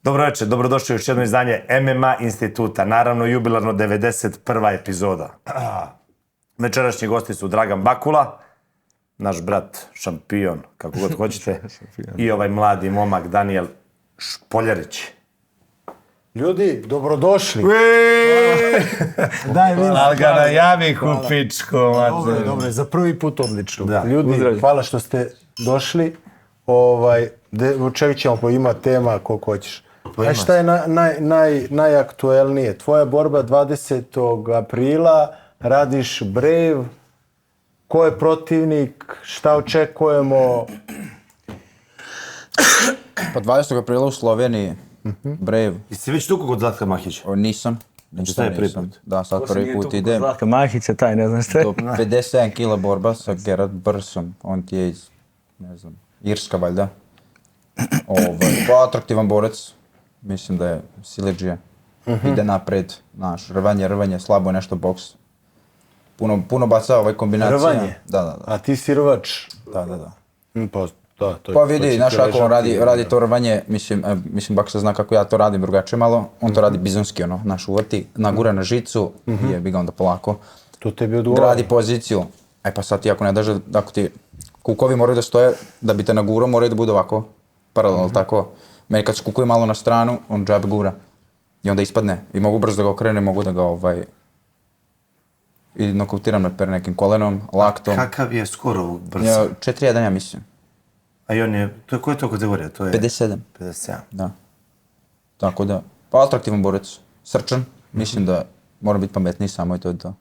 Dobro večer, dobrodošli u još jedno izdanje MMA instituta, naravno jubilarno 91. epizoda. Večerašnji gosti su Dragan Bakula, naš brat šampion, kako god hoćete, i ovaj mladi momak Daniel Špoljarić. Ljudi, dobrodošli. Daj, ali ga najavi u pičku. Dobro, za prvi put odlično. Da. Ljudi, hvala što ste došli. Od čega ćemo imati tema koliko hoćeš. A šta je najaktuelnije? Tvoja borba 20. aprila, radiš Brave. Ko je protivnik? Šta očekujemo? Pa 20. aprila u Sloveniji, Brave. Jeste već tukao kod Zlatka Mahića? Nisam. Šta je prvi put? Da, sad prvi put idem. Zlatka Mahića, taj ne znam šta je. Do 57 kila borba sa Gerard Bursom. On ti je iz, ne znam, Irska valjda. Pa atraktivan borac. Mislim da je siledžija. Ide napred, znaš, rvanje, slabo je nešto boks. Puno baca kombinacija. Rvanje? Da. A ti si rvač? Da. Pa vidi, znaš kako on radi to rvanje, mislim Baksa zna kako ja to radim drugačije malo, on to radi bizonski ono, znaš, uvrti, nagura na žicu i jebi ga onda polako. To tebi odgovara. Gradi poziciju, pa sad ti ako ne daš, ako ti kukovi moraju da stoje, da bi te nagurao moraju da bude ovako, paralelno tako. Meni kad se kukuju malo na stranu, on džab gura i onda ispadne i mogu brzo da ga okrenem, mogu da ga i nokautiram na nekim kolenom, laktom. Kakav je skoro ovog Bursa? 4-1 ja mislim. A i on je, koja je to kategorija? To je 57. 57. Da. Tako da, pa atraktivan borac, srčan, mislim da mora biti pametniji samo i to je to.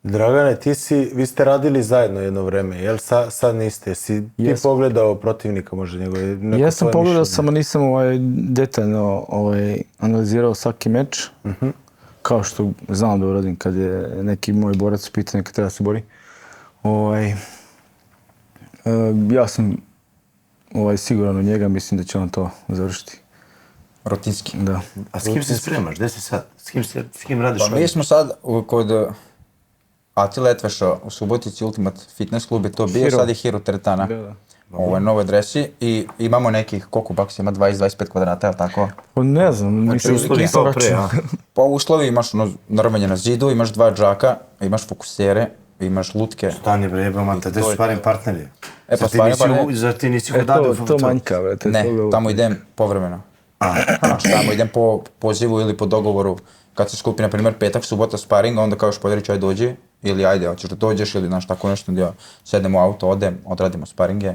Dragane, vi ste radili zajedno jedno vreme, jel sad niste? Si ti pogledao protivnika možda njegove? Ja sam pogledao, samo nisam detaljno analizirao svaki meč. Kao što znam da uradim kad je neki moj borac u pitanju kad treba se bori. Ja sam siguran u njega, mislim da će on to završiti. Rutinski. Da. A s kim se spremaš? Gde si sad? S kim radiš? Pa mi smo sad kod Atila Etveša u Subotici Ultimate Fitness klub je to bio, sad je Hiro Teretana. Ovo je novoj adresi i imamo nekih, koliko Baks ima, 20-25 kvadrata, ili tako? Pa ne znam, nisam računao. Pa u uslovi imaš narvanje na zidu, imaš 2 džaka, imaš fokusere, imaš lutke. Stani bre, jebamanta, gde su sparing partneri? Zar ti nisi hodao? To manjka, brate. Ne, tamo idem povremeno. Znači, tamo idem po pozivu ili po dogovoru. Kad se skupi, na primjer, petak, subota sparing, onda kao Špoljarić, aj dođi, ili ajde, hoćeš da dođeš, ili znaš tako nešto, da sednem u auto, odem, odradimo sparinge,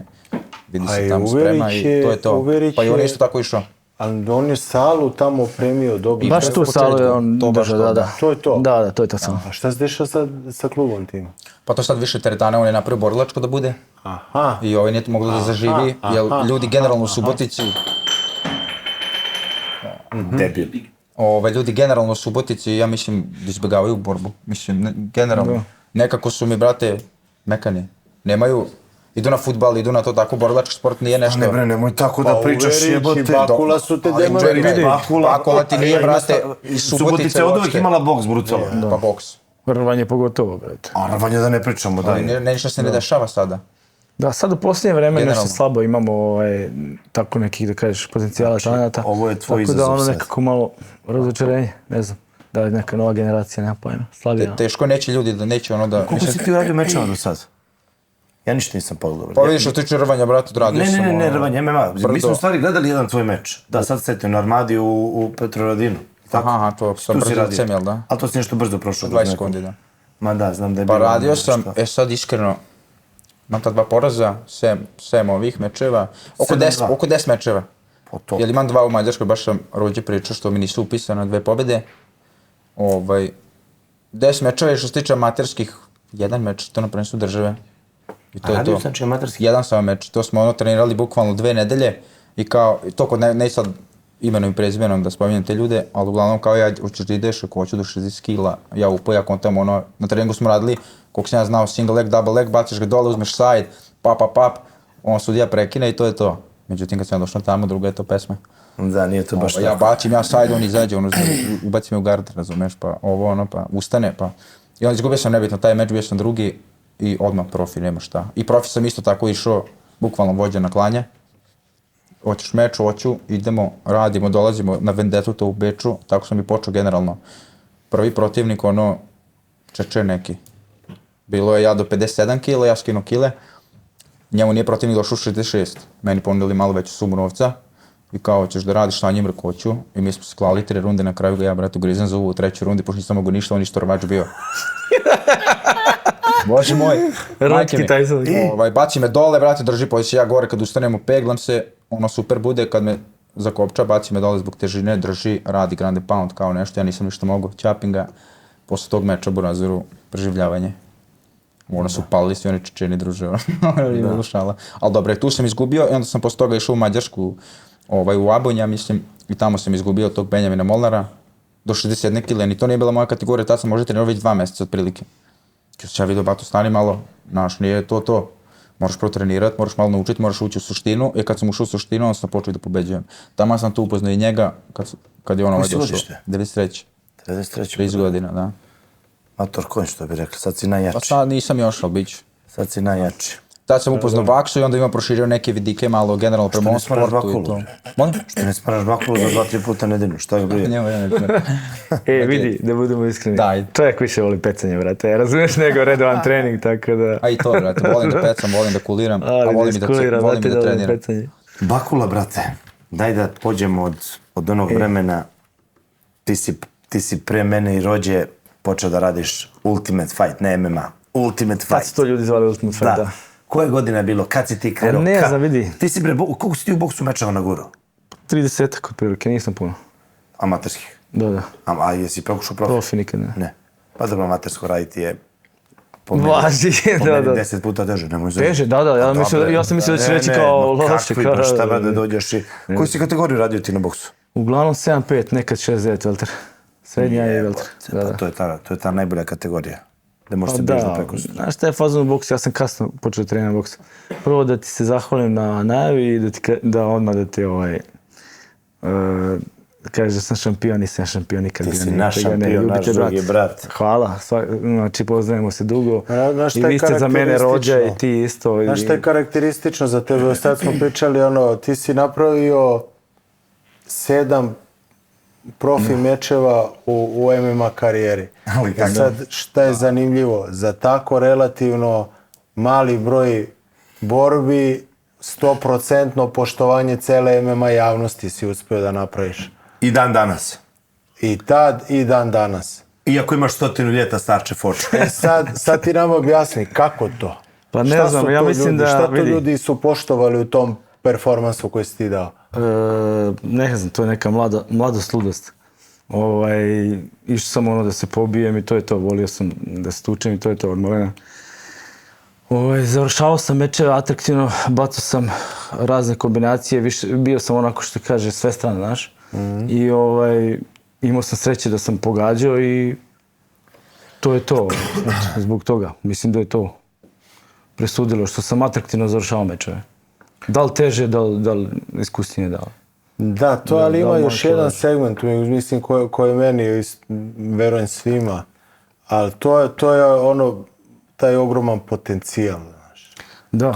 vidi se tamo sprema i to je to. Pa i on je isto tako išao. Ali on je salu tamo opremio dobro. Baš tu salu je on držao, da. To je to? Da, to je to samo. A šta se dešava sad sa klubom tim? Pa to sad više Teretana, on je napravio borilačko da bude. Aha. I ovaj nije to moglo da zaživi, jer ljudi generalno u Subotici... Debil. Ljudi generalno u Subotici, ja mislim, izbjegavaju borbu. Mislim, generalno. Nekako su mi, brate, mekani. Nemaju, idu na fudbal, idu na to tako, borilački sport nije nešto... Ne bre, nemoj tako da pričaš, jebote. Bakula su te demovi. Bakula ti nije, brate, iz Subotice je od uvijek imala boks, brutalno. Pa boks. Rvanje pogotovo, brate. A rvanje da ne pričamo, da. Ništa se ne dešava sada. Da, sad u posljednje vreme nešto slabo imamo tako nekih, da kažeš, potencijala talenata. Ovo je tvoj izazov sad. Tako da ono nekako malo razočarenje, ne znam. Da je neka nova generacija, nema pojma, slabija. Teško neće ljudi da neće ono da... Koliko si ti uradio mečeva do sad? Ja ništa nisam pogledao. Pa vidiš što tiče rvanja, brate, odradio sam. Ne, rvanje, MMA. Mi smo u stvari gledali jedan tvoj meč. Da, sad setim na Armadi u Petrovaradinu. Aha, to sam brzo jel da? Ali to si nešto brzo prošlo. 20 sekundi, da. Ma da, znam da je bilo... Pa radio sam, sad iskreno, imam ta 2 poraza, 7 ovih mečeva, oko 10 mečeva. Jer imam 2 u Mađarskoj, baš sam rođe pričao što mi nisu upisane 2 pobjede. 10 mečeva i što se tiče amaterskih, 1 meč, to na prvenstvu države. I to je to. Znači amaterski? 1 samo meč, to smo trenirali bukvalno 2 nedelje i kao, to kod ne sad imenom i prezimenom da spominjem te ljude, ali uglavnom kao ja, hoćeš da ideš, ako hoću do 60 kila, ja upojak, on tamo na treningu smo radili, koliko sam ja znao, single leg, double leg, baciš ga dole, uzmeš side, pap, on sudija prekine i to je to. Međutim, kad sam ja došao tamo, druga je to pesma. Da, nije to baš tako. Ja bacim, ja side, on izađe, ubaci me u gard, razumeš, pa pa ustane, pa... I onda izgubio sam nebitno taj meč, bio sam drugi i odmah profi, nema šta. I profi sam isto tako išao, bukvalno vođa na klanje. hoćeš meč, hoću, idemo, radimo, dolazimo na Vendetuta u Beču, tako sam i počeo generalno. Prvi protivnik, Čeče neki. Bilo je ja do 57 kila, ja skino kile. Njemu nije protivnik došao 66. Meni ponudili malo veću sumu novca. I kao, ćeš da radiš sa njim, rekao hoću. I mi smo se klali 3 runde, na kraju ga ja, brate, ugrizem za uvu u 3. rundi, pošto nisam mogu ništa, on je štorvač bio. Bože moj, majke mi. Baci me dole, brate, drži poziciju, ja gore kad ustanemo, peglam se, super bude, kad me zakopča, baci me dole zbog težine, drži, radi grande pound kao nešto, ja nisam ništa mogu, ćapim ga. Posle tog meča Burazeru, preživljavanje. Su palili svi oni Čečeni, druže, ima šala. Ali dobro, tu sam izgubio i onda sam posle toga išao u Mađarsku, u Abonj, ja mislim, i tamo sam izgubio tog Benjamina Molnara do 61 kile, ni to nije bila moja kategorija, tad sam možda trenirao već 2 meseca otprilike. Kad sam ja vidio, bato, stani malo, nije to. Moraš protrenirati, moraš malo naučiti, moraš ući u suštinu, i kad sam ušao u suštinu, onda sam počeo da pobeđujem. Tamo sam tu upoznao i njega, kad je došao. 93. 30 godina, da. Mator konj, što bi rekli, sad si najjači. Pa sad nisam još, ali bit ću. Sad si najjači. Tad sam upoznao Baksu i onda imam proširio neke vidike malo generalno prema ovom sportu i to. Što ne smaraš bakulu za 2-3 puta nedeljno, što je brije? Vidi, da budemo iskreni. Čovjek više voli pecanje, brate. Razumiješ nego redovan trening, tako da... A i to, brate, volim da pecam, volim da kuliram, a volim i da treniram. Bakula, brate, daj da pođemo od onog vremena. Ti si pre mene i rođe počeo da radiš Ultimate Fight, ne MMA. Ultimate Fight. Kad su to ljudi zvali Ultimate Fight, da. Koje godine je bilo? Kad si ti krenuo? Ne znam, vidi. Ti si koliko si ti u boksu mečeva na guru? 30-ak od prilike, nisam puno. Amaterskih? Da. A jesi pokušao profi? Profi nikad ne. Ne. Pa dobro, amatersko raditi je po meni 10 puta teže, nemoj zove. Teže, da, ja sam mislio da će reći kao loše. Kakvi, pa šta da dođeš i... Koju si kategoriju radio ti na boksu? Uglavnom 7-5, nekad 6-9 velter. Srednja je velter. To je ta najbolja kategorija. Da možeš se bežno preko sutra. Znaš šta je fazon u boksu? Ja sam kasno počeo trenirati boksu. Prvo da ti se zahvalim na najavi i da odmah da te kažeš da sam šampion, nisam šampion nikad. Ti si naš šampion, naš drugi brat. Hvala, znači poznajemo se dugo. I vi ste za mene rođa i ti isto. Znaš šta je karakteristično za tebe? Sad smo pričali ti si napravio 7 profi mečeva u MMA karijeri. Sad, šta je zanimljivo? Za tako relativno mali broj borbi, 100% poštovanje cele MMA javnosti si uspio da napraviš. I dan danas. I tad, i dan danas. Iako imaš 100 ljeta starče foče. Sad ti nam objasni, kako to? Pa ne znam, ja mislim da... Šta to ljudi su poštovali u tom performansu koji si ti dao? Ne znam, to je neka mladost, ludost. Išao sam da se pobijem i to je to, volio sam da se tučem i to je to od malena. Završavao sam mečeve atraktivno, bacao sam razne kombinacije, bio sam onako što kaže sve strane, znaš. I imao sam sreće da sam pogađao i to je to, zbog toga. Mislim da je to presudilo što sam atraktivno završavao mečeve. Da li teže, da li iskusnije, da li. Da, to, ali ima još jedan segment, mislim, koji meni, verujem svima, ali to je taj ogroman potencijal, znaš. Da.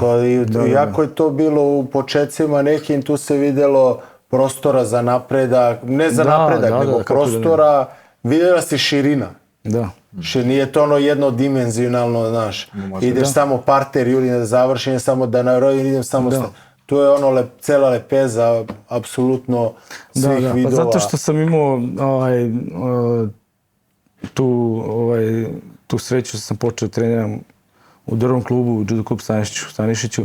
Iako je to bilo u početcima nekim, tu se vidjelo prostora za napredak, ne za napredak, nego prostora, vidjela se širina. Da. Nije to jednodimenzionalno, znaš, ideš samo parter, juri da završim, samo da narojim, idem samo... To je cela lepeza, apsolutno svih vidova. Pa zato što sam imao tu sreću što sam počeo treniram u drvom klubu, u judo klub Stanišiću,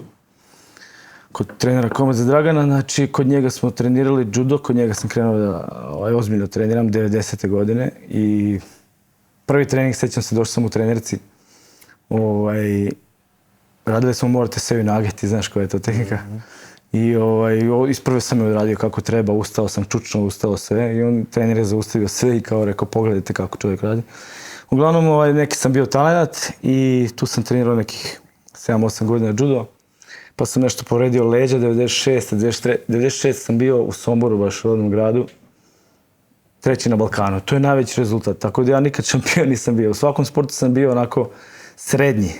kod trenera Komadze Dragana, znači kod njega smo trenirali judo, kod njega sam krenuo da ozbiljno treniram 90. godine i prvi trening, sjećam se, došao sam u trenerci, radili smo morate sebi nageti, znaš koja je to tehnika. I isprve sam je odradio kako treba, ustao sam čučno, ustao sve i on trener je zaustavio sve i kao rekao pogledajte kako čovjek radi. Uglavnom neki sam bio talent i tu sam trenirao nekih 7-8 godina judo. Pa sam nešto povredio leđa, 96 sam bio u Somboru, baš u rodnom gradu. 3. na Balkanu, to je najveći rezultat, tako da ja nikad šampion nisam bio. U svakom sportu sam bio onako srednji,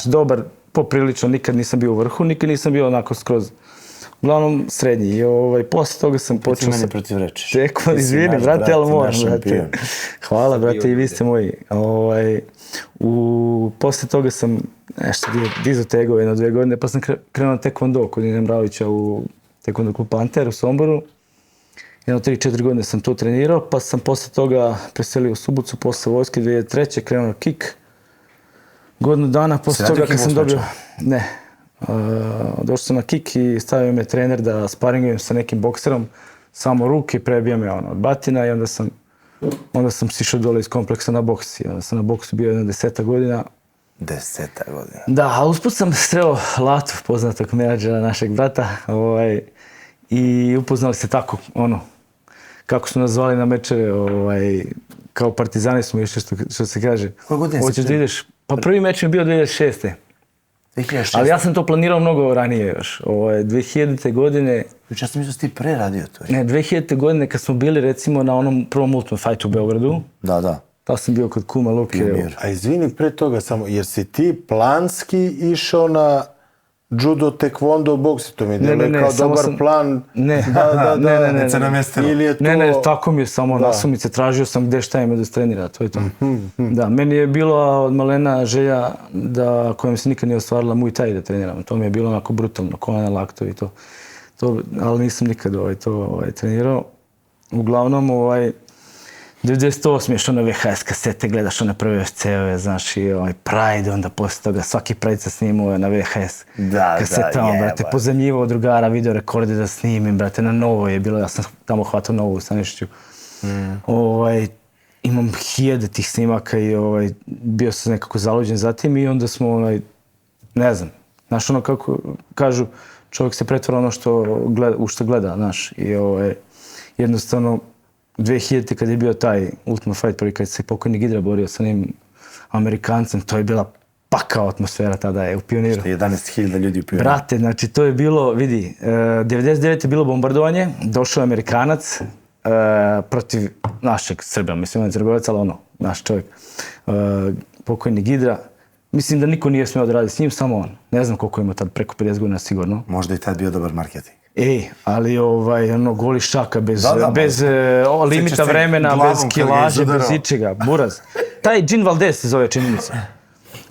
dobar, poprilično, nikad nisam bio u vrhu, nikad nisam bio onako skroz uglavnom srednji. I poslije toga sam počeo mene sa protiv rečiš. tekvondom, Ti si izvini, naš brate, brat, ali moram, naš brate. šampion. Hvala, brate, i vi ste moji. Poslije toga sam nešto dizao tegove jedno 2 godine, pa sam krenuo na tekvondo kod Nine Mravića u tekvondo klub Panter u Somboru. Jedno 3-4 godine sam to trenirao, pa sam poslije toga preselio u Suboticu, posle vojske 2003. krenuo na kik. Godinu dana poslije toga kad sam dobio... Ne. Došao sam na kik i stavio me trener da sparingujem sa nekim bokserom, samo ruke, prebija me od batina i onda sam sišao dole iz kompleksa na boks. I onda sam na boksu bio 10 godina. 10 godina. Da, a usput sam sreo Latu, poznatog menadžera našeg brata, i upoznali se tako, kako su nas zvali na mečeve, kao partizani smo išli, što se kaže. Koje godine si Hoćeš da ideš? Pa prvi meč mi je bio 2006. 2006. Ali ja sam to planirao mnogo ranije još. 2000. godine... Ja sam mislio da si ti pre radio to. Ne, 2000. godine kad smo bili recimo na onom prvom Ultimate Fightu u Beogradu. Da. Ta sam bio kod kuma Luke. A izvini, pre toga samo, jer si ti planski išao na judo, tekvondo, boks, to mi deluje kao dobar plan. Ne, ne, ili je to... Ne, tako mi je samo nasumice, tražio sam gde šta ima da trenira, to je to. Da, meni je bila od malena želja koja mi se nikad nije ostvarila Muay Thai da treniram. To mi je bilo onako brutalno, kolena, laktovi i to. Ali nisam nikad to trenirao. Uglavnom, 98 je što na VHS kasete, gledaš one prve UFC-ove, znaš, i Pride, onda poslije toga svaki Pride sam snimao na VHS kasetama, brate, pozemljivao drugara, video rekorde da snimim, brate, na Novo je bilo, ja sam tamo hvatao Novu u Stanišiću. Imam 1000 tih snimaka i bio sam nekako zaluđen za tim i onda smo, ne znam, znaš, kako kažu, čovjek se pretvara ono u što gleda, znaš, i jednostavno, 2000. kad je bio taj Ultimate Fight prvi, kad se pokojni Gidra borio sa onim Amerikancem, to je bila pakao atmosfera tada je u Pioniru. 11.000 ljudi u Pioniru. Brate, znači to je bilo, vidi, 99. je bilo bombardovanje, došao je Amerikanac protiv našeg Srba, mislim, on je Crgovac, ali naš čovjek, pokojni Gidra. Mislim da niko nije smio da radi s njim, samo on. Ne znam koliko ima tad, preko 50 godina sigurno. Možda i tad bio dobar marketing. Ali goli šaka, bez limita vremena, bez kilaže, bez ičega, buraz. Taj Gin Valdez se zove, čini mi se.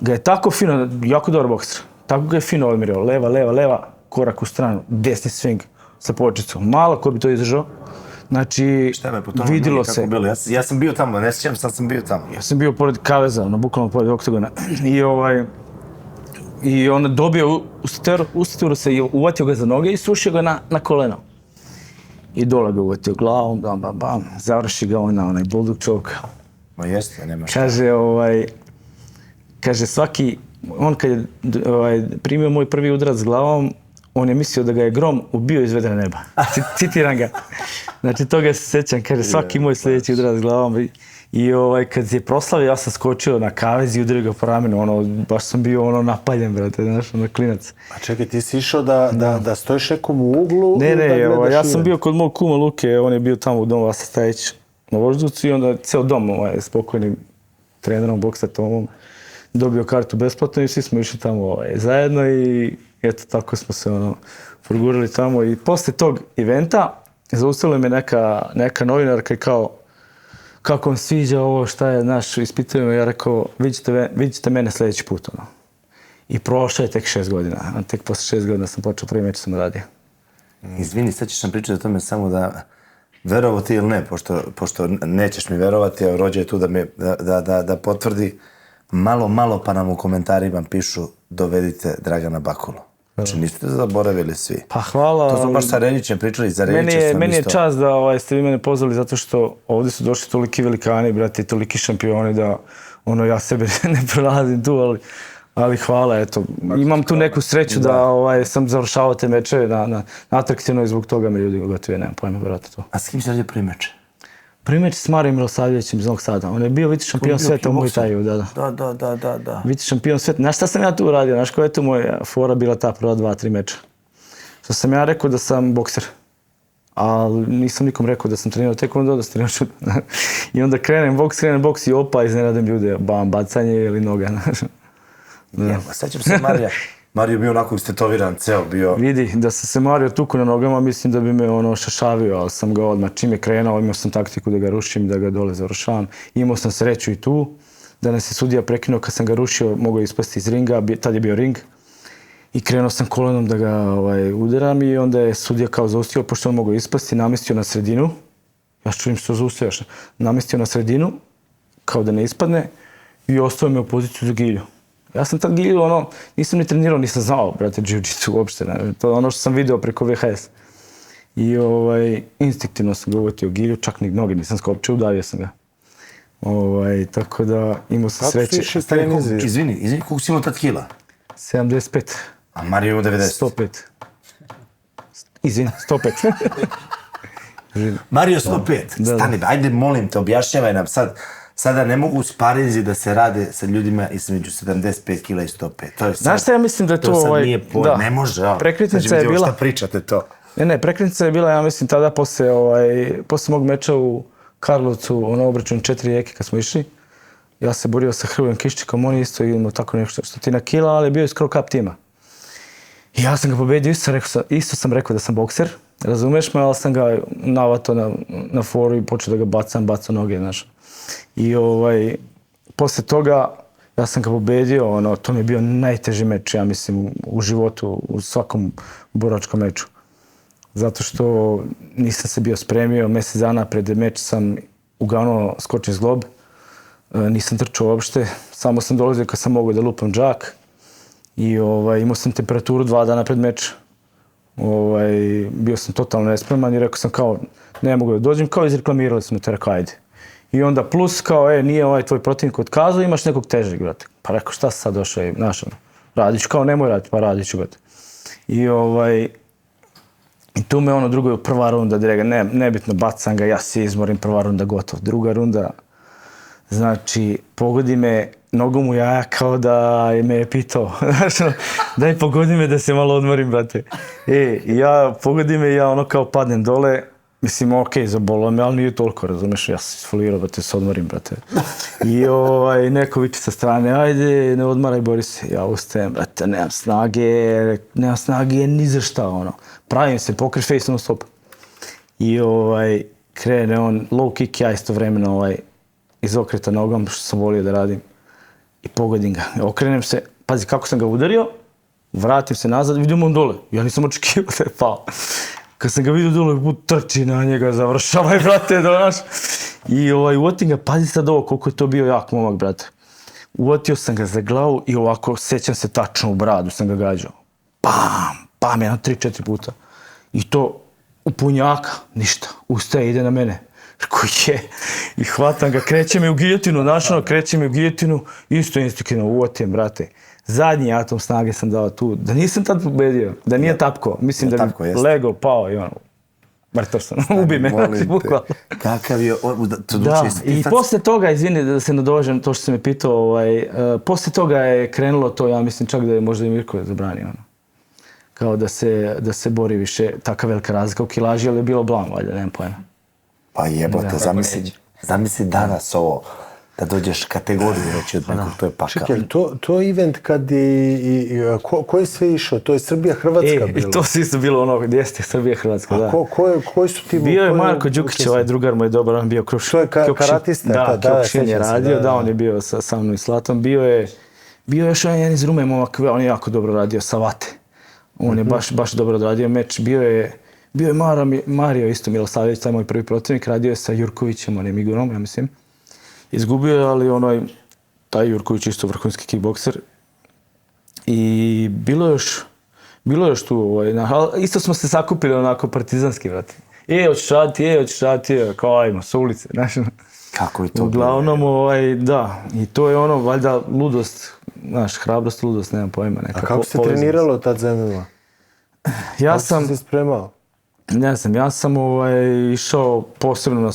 Ga je tako fino, jako dobar bokser, tako ga je fino odmirio, leva, korak u stranu, desni swing sa počicom. Malo ko bi to izdržao. Znači, vidilo se. Ja sam bio tamo, ne sjećam, sad sam bio tamo. Ja sam bio pored kaveza, bukvalno pored oktagona. I on dobio ustaru se i uvatio ga za noge i srušio ga na koleno. I dole ga uvatio glavom, bam, završi ga na onaj bulldog choke. Ma jeste, nema šta. Kaže svaki, on kad je primio moj prvi udarac glavom, on je mislio da ga je grom ubio iz vedra neba. Citiram ga. Znači toga se sjećam, kaže svaki moj sljedeći udarac glavom. I kad je proslavio, ja sam skočio na kavez i udario ga po ramenu, baš sam bio napaljen, brate, znaš, klinac. A čekaj, ti si išao da stojiš nekom u uglu? Ne, ja sam bio kod mog kuma Luke, on je bio tamo u domu Vasa Stajić na Voždovcu i onda ceo dom s pokojnim trenerom boksa Tomom dobio kartu besplatno i svi smo išli tamo zajedno i eto, tako smo se progurali tamo. I posle tog eventa zaustavila me neka novinarka i kao, kako vam sviđa ovo, šta je, znaš, ispitaju me, ja rekao, vidjet ćete mene sljedeći put, I prošlo je tek 6 godina, a tek posle 6 godina sam počeo, prvi meč sam radio. Izvini, sad ćeš nam pričati o tome samo da, verovo ti ili ne, pošto nećeš mi verovati, a Rođe je tu da potvrdi, malo pa nam u komentarima pišu dovedite Dragana Bakulu. Znači niste zaboravili svi. Pa hvala. To smo baš sa Reljićem pričali, za Reljića sam isto. Meni je čast da ste vi mene pozvali zato što ovdje su došli toliki velikani, brate, toliki šampioni da ja sebe ne prolazim tu, ali hvala, eto. Imam tu neku sreću da sam završavao te mečeve na atraktivno i zbog toga me ljudi gotovo, nemam pojma, brate, to. A s kim si radio prvi meč? Prvi meč s Marijom Milosavljevićem iz Novog Sada. On je bio vice šampion sveta u Muay Thaju, Da. Vice šampion sveta. Znaš šta sam ja tu uradio? Znaš koja je tu moja fora bila ta prva 2-3 meča? Što sam ja rekao da sam bokser. Ali nisam nikom rekao da sam trenirao taekwondo, da sam trenirao šut. I onda krenem boks i opa, iznenadim ljude. Bam, bacanje ili noga. Sećam se Marija. Mario bio onako istetoviran, ceo bio. Vidi, da sam se Mario tuku na nogama, mislim da bi me šašavio, ali sam ga odmah čim je krenuo, imao sam taktiku da ga rušim, da ga dole završavam. Imao sam sreću i tu, da nas je sudija prekinuo kad sam ga rušio, mogao je ispasti iz ringa, tad je bio ring. I krenuo sam kolenom da ga udaram i onda je sudija kao zaustavio, pošto on mogao ispasti, namestio na sredinu. Ja čujem što zaustavljaš. Namestio na sredinu, kao da ne ispadne, i ostao me u poziciju za gilju. Ja sam tad gilju, nisam ni trenirao, nisam znao, brate, jiu-jitsu uopšte. To je ono što sam video preko VHS. I instinktivno sam ga uvatio gilju, čak ni noge nisam skopčio, udavio sam ga. Tako da imao sam sreće. Kako su išli trenizi? Izvini, koliko si imao tad kila? 75. A Mario imao 90. 105. Izvini, 105. Mario 105. Stani, ajde molim te, objašnjavaj nam sad. Sada ne mogu sparinzi da se rade sa ljudima između 75 kila i 105. To je sad, znaš šta ja mislim da je to... To sad nije pojma, ne može. Prekretnica je bila... Šta pričate to? Ne, prekretnica je bila, ja mislim, tada posle mog meča u Karlovcu, obračun 4 rijeke kad smo išli. Ja se borio sa Hrvojem Kiščikom, on je isto imao tako nešto 100 kila, ali je bio iz Crow Cup tima. I ja sam ga pobedio, isto sam rekao da sam bokser, razumeš me, ali sam ga navatao na foru i počeo da ga bacao noge, znaš. I posle toga ja sam ga pobedio, to mi je bio najteži meč, ja mislim, u životu, u svakom boračkom meču. Zato što nisam se bio spremio, mjesec dana pred meč sam uglavnom skočio zglob, nisam trčao uopšte, samo sam dolazio kad sam mogao da lupam džak i imao sam temperaturu 2 dana pred meč. Bio sam totalno nespreman i rekao sam kao, ne mogu da dođem, kao izreklamirali smo te, rekao ajde. I onda plus kao, nije tvoj protivnik otkazao, imaš nekog težeg, brate. Pa rekao, šta si sad došao, radit ću, kao nemoj raditi, pa radit ću, brate. I tu me drugo, prva runda, nebitno, bacam ga, ja se izmorim, prva runda gotov. Druga runda, znači, pogodi me nogom u jaja kao da me je pitao, daj pogodi me da se malo odmorim, brate. Pogodi me i ja kao padnem dole, mislim, zabolo me, ali nije toliko, razumeš, ja sam isfolirao, brate, se odmorim, brate. I neko viče sa strane, ajde, ne odmaraj, bori se. Ja ustajem, brate, nemam snage, ni za šta, pravim se, poker face non stop. I krene on, low kick, ja istovremeno izokreta nogom, što sam volio da radim. I pogodim ga, okrenem se, pazi kako sam ga udario, vratim se nazad, vidim on dole, ja nisam očekivao da je pao. Kad sam ga vidio dole, trči na njega, završavaj, brate, donaš. I uvotim ga, pazi sad ovo, koliko je to bio jak momak, brate. Uvotio sam ga za glavu i ovako, sećam se tačno u bradu, sam ga gađao. Pam, 3-4 puta. I to u punjaka, ništa, ustaje, ide na mene. Rekao je, i hvatam ga, kreće me u giljotinu, isto instinktivno uvotim, brate. Zadnji atom snage sam dao tu, da nisam tad pobedio, da nije tapko, mislim da bi legao, pao i mrtav sam, ubi me, bukvalno. Kakav je, da, i posle toga, izvini da se nadovežem to što si me pitao, posle toga je krenulo to, ja mislim čak da je možda i Mirko zabranio, kao da se bori više, taka velika razlika u kilaži, ali je bilo blam, valjda, nemam pojma. Pa jebote, zamisli danas ovo, da dođeš kategoriju reći od nekog, to je pakao. Čekaj, to je event kad ko je sve išao? To je Srbija-Hrvatska bilo? I to svi su bilo jeste Srbija-Hrvatska, da. A koji su ti... Bio je Marko Đukić, drugar mu je dobar, on bio Krušin. To je karatista? Da, Krušin je radio, da, on je bio sa mnom i Slatom. Bio je još jedan iz Rume momak, on je jako dobro radio, sa Vate. On je baš dobro radio meč, bio je Mario isto Milosavljević, taj moj prvi protivnik, radio je sa Jurkovićem, on je Migurom, ja mislim. Izgubio je, ali taj Jurković isto vrhunski kickbokser. I bilo je još tu, isto smo se sakupili onako partizanski, vrati. Hoćeš raditi, kao ajmo, sa ulice, znaš. Kako je to? Uglavnom, da, i to je valjda ludost, znaš, hrabrost, ludost, nemam pojma, neka. A kako ste treniralo tad za MMA? Ja sam... Kako si se spremao? Ne znam, ja sam išao posebno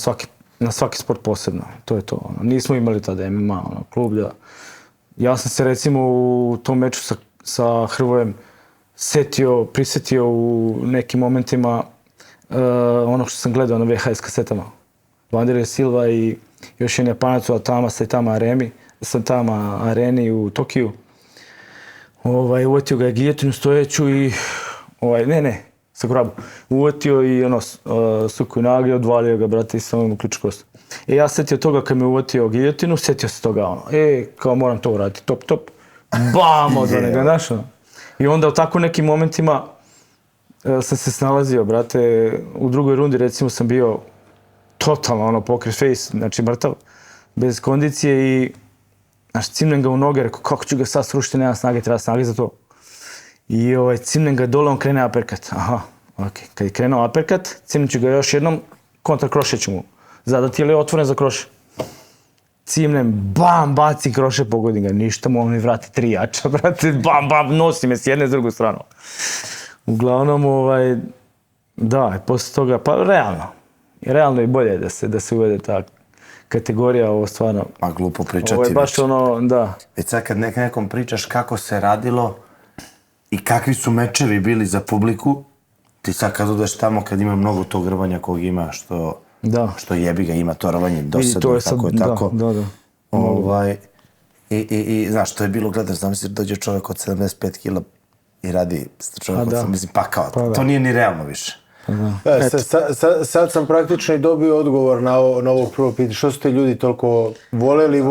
na svaki sport posebno, to je to. Nismo imali tada MMA, klub da... Ja sam se recimo u tom meču sa Hrvojem prisetio u nekim momentima ono što sam gledao na VHS kasetama. Vanderlei Silva i još jedan Japanac u Tama Saitama Areni u Tokiju. Uvatio ga je giljotinu stojeću i, Sakuraba, uvatio i suku nage, odvalio ga, brate, i samo mu ključ kost. Ja setio toga kad me uvatio giljotinu, setio se toga, kao moram to uraditi, top, bam, odvane ga, znaš, I onda u tako nekim momentima sam se snalazio, brate, u drugoj rundi recimo sam bio totalno poker face, znači mrtav, bez kondicije i cimnem ga u noge, rekao kako ću ga sad srušiti, nema snage, treba snage za to. I cimnem ga dole, on krene uppercut. Aha, okej. Kad je krenuo uppercut, cimnem ću ga još jednom, kontra kroše ću mu zadati, ali je otvoren za kroše. Cimnem, bam, bacim kroše, pogodim ga, ništa mu on mi vrati 3 jača, brate, bam, nosi me s jedne s drugu stranu. Uglavnom, da, posle toga, pa realno i bolje da se uvede ta kategorija, ovo stvarno. Ma glupo pričati. Ovo je baš da. Već sad kad nekom pričaš kako se radilo i kakvi su mečevi bili za publiku, ti sad kad odeš tamo kad ima mnogo tog rvanja kog ima, što jebi ga, ima to rvanje dosadno, tako je tako. Da. I znaš, to je bilo, gledaš, zamisliš dođe čovjek od 75 kila i radi čovjek od, mislim, pakao. To nije ni realno više. Sad sam praktično i dobio odgovor na ovo prvo pitanje. Što su te ljudi toliko voleli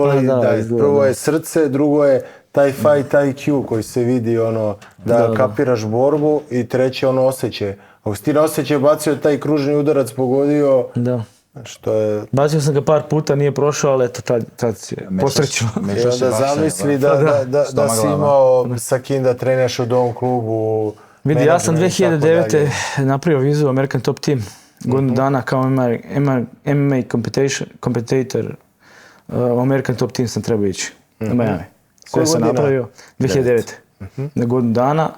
prvo je srce, drugo je taj fight IQ koji se vidi da kapiraš borbu i treće osjećaj. Ako si ti na osjećaj bacio taj kružni udarac pogodio, što je... Bacio sam ga par puta, nije prošao, ali eto tad si posrećilo. I onda zamisli da si imao sa kim da treniraš u ovom klubu. Vidi, ja sam 2009. napravio vizu u American Top Team. Godinu dana kao MMA competitor u American Top Team sam trebao ići na Miami. Sve sam napravio 2009. Na godinu dana.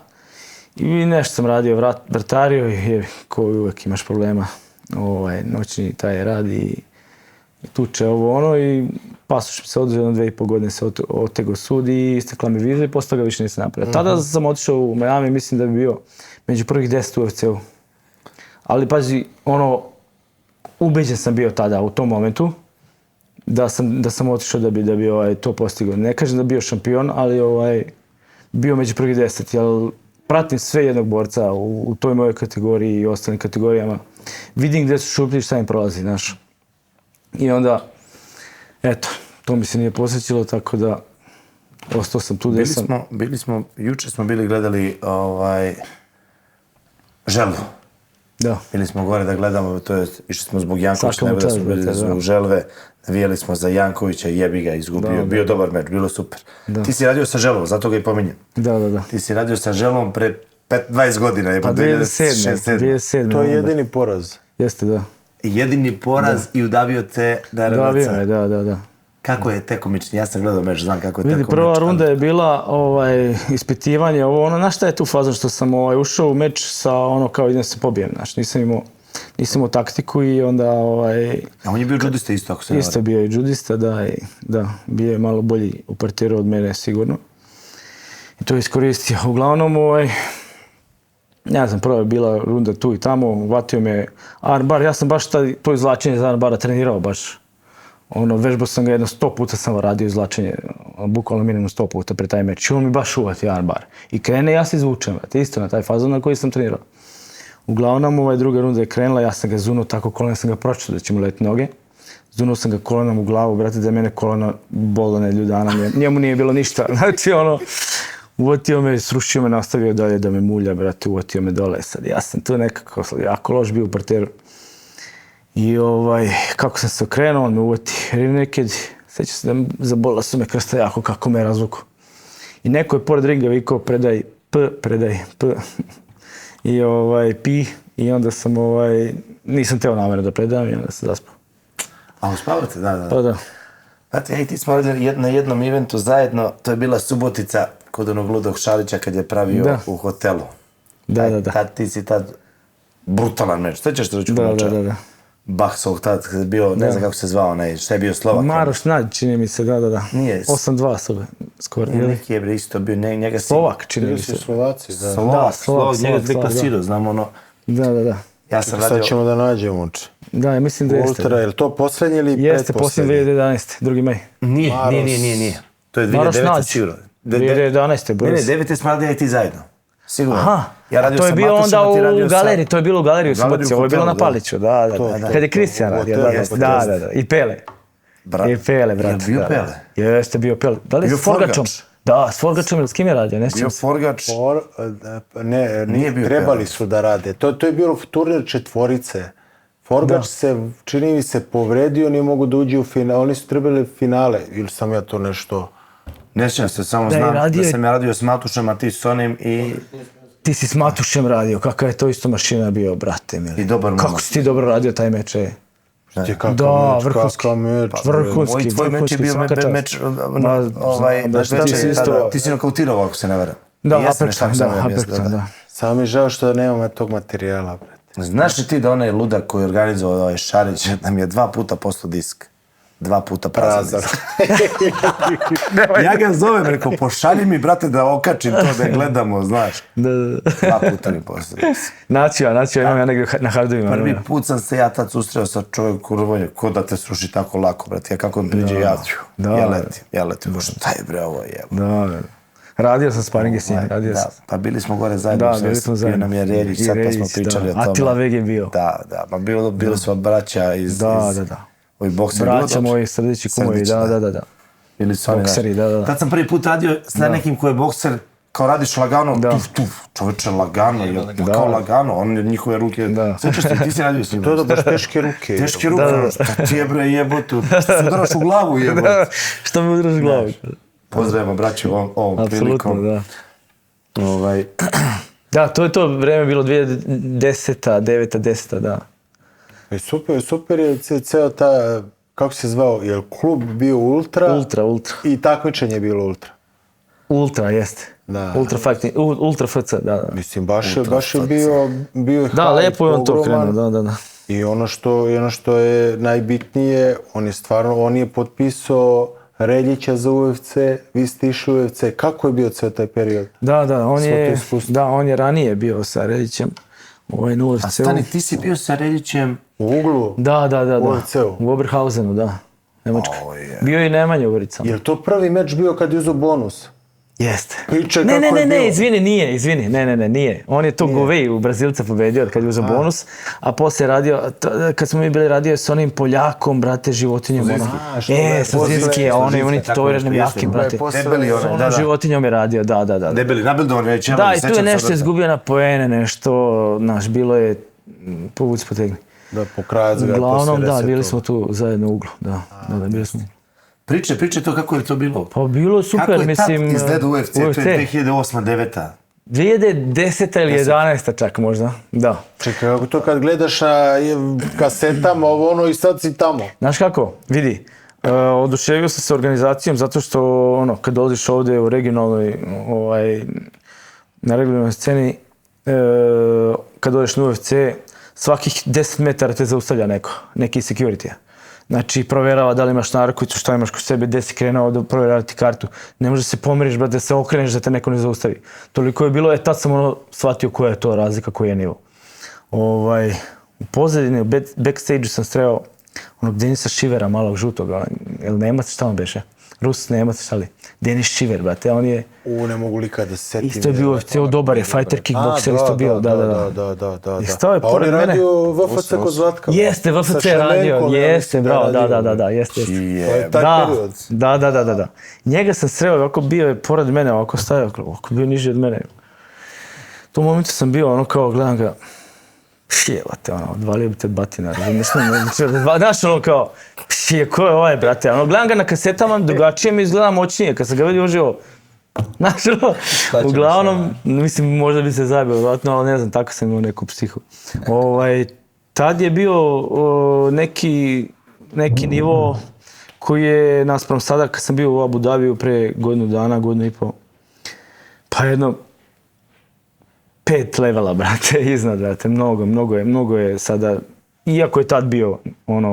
I nešto sam radio, vrtario i ko uvijek imaš problema. Noćni taj radi i tuče i pasoš mi se oduzeo na 2,5 godine se otegao sud i istekla mi viza i posle toga više nisam napravio. Tada sam otišao u Miami, mislim da bi bio među prvih 10 u UFC-u. Ali pazi, ubeđen sam bio tada u tom momentu da sam otišao da bi to postigao. Ne kažem da bio šampion, ali bio među prvih 10, jer pratim sve jednog borca u toj mojoj kategoriji i ostalim kategorijama. Vidim gdje su šuplji, šta im prolazi, znaš. I onda, eto, to mi se nije posjećilo, tako da ostao sam tu gdje sam. Juče smo bili gledali Želvu. Da. Bili smo gore da gledamo, to je, išli smo zbog Jankovića, ne da smo bili zbog Želve, navijali smo za Jankovića, jebi ga, izgubio, bio dobar meč, bilo super. Ti si radio sa Želvom, zato ga i pominjem. Da. Ti si radio sa Želvom pre 20 godina, pa 2007. To je jedini poraz. Jeste, da. Jedini poraz i udavio te na RNC. Udavio me, da. Kako je tekomični? Ja sam gledao meč, znam kako je tekomični. Vidi, prva runda je bila ispitivanje, znaš šta je tu fazon što sam ušao u meč sa kao idem se pobijem, znaš, nisam imao taktiku i onda A on je bio džudista isto, ako se ne varam. Isto bio i džudista, da, bio je malo bolji u partiru od mene, sigurno. I to je iskoristio. Uglavnom, ja znam, prva je bila runda tu i tamo, uvatio me armbar, ja sam baš to izvlačenje za armbara trenirao baš. Vežbao sam ga jedno 100 puta sam radio izvlačenje, bukvalno minimum 100 puta pre taj meč. I on mi baš uvati armbar. I krene, ja se izvučem, isto na taj fazon na koji sam trenirao. Uglavnom, druga runda je krenula, ja sam ga zunuo tako kolenom, sam ga pročitao da će mu leti noge. Zunuo sam ga kolenom u glavu, brate, da je mene koleno bolo nedelju dana, njemu nije bilo ništa. Znači, uvatio me, srušio me, nastavio dalje da me mulja, brate, uvatio me dole. Sad, ja sam tu nekako jako loš bio u parteru. I kako sam se okrenuo, on me uvati rear naked, sjećam se da zabolila su me krsta jako kako me razvuku. I neko je pored ringa vikao predaj P. I pi, i onda sam nisam teo namjerno da predam i onda sam zaspao. A uspavate, da. Pa da. Znate, ja i ti smo radili na jednom eventu zajedno, to je bila Subotica kod onog Ludog Šalića kad je pravio u hotelu. Da. Ti si tad brutalan meč, sjećaš te doću Da. Bahsov tad kad je bio, ne znam kako se zvao, šta je bio Slovak? Maroš Nađ, čini mi se, da. Nije. 8-2 su skoro. Neki je isto bio, njega si... Slovak, čini mi se. Slovaci, da. Slovak, njega si klasirao, znam Da. Ja sam radio... Sad ćemo da nađemo uče. Da, ja mislim da jeste. Ultra, je li to posljednji ili Jeste, posljednji 2011. 2. maj. Nije. To je 2009. sigurno. 2011. Ne, 9. smo radili i ti zajedno. Sigurno. Aha, Ja radio to je sa bilo Matušem, onda a ti radio u sa- galeriji, to je bilo u galeriji u Galeriji u Subotici, ovo je bilo na hotelu, da. Paliću, da. Kad je Kristijan radio, da. I Pele. I Pele, brate. bio Pele? Jeste bio Pele. Da li Bio s Forgačom? Forgač? Da, s Forgačom ili s kim je radio, ne Bio sjećam se. Forgač. Ne, Nije bio trebali Pele. su da rade. To je bilo turnir četvorice. Forgač se, čini mi se, povredio, nije mogu da uđe u finale. Oni su trebali finale, ili sam ja to nešto... Ne sjećam se, samo Da, i znam radio da je- sam ja radio s Matušem, a ti s onim i... Ti si s Matušem radio, kakav je to isto mašina bio, brate mili. I dobar momak. Kako si ti dobro radio taj meč, ej. Da, vrhunski. vrhunski. Moj tvoj meč je bio svaka čast. meč, da, ti si isto- ti si nokautirao, ako se ne veram. Da, Jesam, Aperton, nešto sam da, veram, Aperton, da. Samo mi je žao što nemamo tog materijala, brate. Znaš li ti da onaj ludak koji je organizovao ovaj Šarić nam je 2 puta poslao disk? 2 puta prazan disk. Ja ga zovem, rekao, pošalji mi, brate, da okačim to, da je gledamo, znaš. Da. 2 puta mi poslao disk. Naći ja, imam ja negdje na hardovima. Prvi put sam se ja tad susreo sa čovjekom kurvonje, ko da te sruši tako lako, brate. Ja kako mi priđe, ja letim. Šta je bre ovo je? Da. Radio sam sparinge s njim, radio sam. Pa bili smo gore zajedno. Da, bili smo zajedno. Bio nam je Reljić, sad pa smo pričali o tome. Attila Veg je bio. Da, ma bili smo braća iz... Da. Ovi bokseri. Braća moji, srdići kumovi, da. Bili su oni, Bokseri, da. Tad sam prvi put radio s nekim ko je bokser, kao radiš lagano, tuf, čoveče, lagano, kao lagano, on njihove ruke, svećaš ti si radio s njim. To je da baš teške ruke. Teške ruke, šta ti je bre jebote, što udaraš u glavu jebote. Što mi udaraš u glavu? Pozdravimo braću ovom prilikom. Apsolutno, da. Da, to je to vreme bilo 2010. 9. 10. da. Super je ceo ta, kako se zvao, je li klub bio Ultra? Ultra. I takmičenje je bilo Ultra. Ultra, jeste. Da. Ultra FC, da. Mislim, baš je bio Da, hype lepo je on to ogroman. krenuo, da. I ono što je najbitnije, on je potpisao Reljića za UFC, vi ste išli u UFC. Kako je bio ceo taj period? Da, on je ranije bio sa Reljićem na UFC-u. A stani, ti si bio sa Reljićem... U uglu? Da. U UFC-u? U Oberhausenu, da. Nemačka. Bio je i Nemanja u Vricama. Je li to prvi meč bio kad je uzeo bonus? Jeste. Pričaj kako je bilo. Ne, izvini, nije. On je to Govej u Brazilca pobedio kad je uzeo bonus, a poslije radio, kad smo mi bili radio s onim Poljakom, brate, životinjom, Sazirski, oni tetovirani jaki, brate. Debeli S onom životinjom je radio, da. Debeli, nabildovan već. Da, i tu je nešto izgubio na poene, nešto, bilo je, povuci potegni. Da, pokrajac ga Uglavnom, da, bili smo tu zajedno u uglu, da, bili smo. Priče to kako je to bilo. Pa bilo je super, mislim... Kako je tad izgleda UFC? To je 2008-2009. 2010. ili 11. čak možda, da. Čekaj, kako to kad gledaš na kasetama, i sad si tamo. Znaš kako, vidi, oduševio sam se organizacijom zato što, kad dolaziš ovdje u regionalnoj, na regionalnoj sceni, kad dođeš na UFC, svakih 10 metara te zaustavlja neki security-a. Znači, provjerava da li imaš narkoticu, šta imaš kod sebe, gdje si krenuo da provjerava ti kartu. Ne možeš se pomiriš, brate, da se okreneš da te neko ne zaustavi. Toliko je bilo, tad sam shvatio koja je to razlika, koji je nivo. U pozadini, u backstage-u sam sreo Denisa Šivera, malog žutoga, jel Nemac, šta on beše? Rus, Nemac, šta li? Denis Šiver, brate, on je... Ne mogu lika da se setim. Isto je bio, cijel dobar je, fighter, kickboxer, isto bio, da. I stao je pored mene. Pa on je radio VFC kod Zlatka. Jeste, VFC je radio, jeste, bravo, da, jeste. To je taj period. Da. Njega sam sreo, ovako bio je pored mene, ovako stajao, ovako bio niži od mene. U tom momentu sam bio, kao, gledam ga, jebate, odvalio bi te batina, razumiješ, znaš, kao, ko je ovaj, brate, gledam ga na kasetama, drugačije mi izgleda moćnije, kad sam ga vidio uživo, znaš, uglavnom, mislim, možda bi se zabio, vjerojatno, ali ne znam, tako sam imao neku psihu. Tad je bio neki nivo koji je naspram sada, kad sam bio u Abu Dhabiju pre godinu dana, godinu i pol, pa jedno 5 levela, brate, iznad, brate, mnogo je sada, iako je tad bio,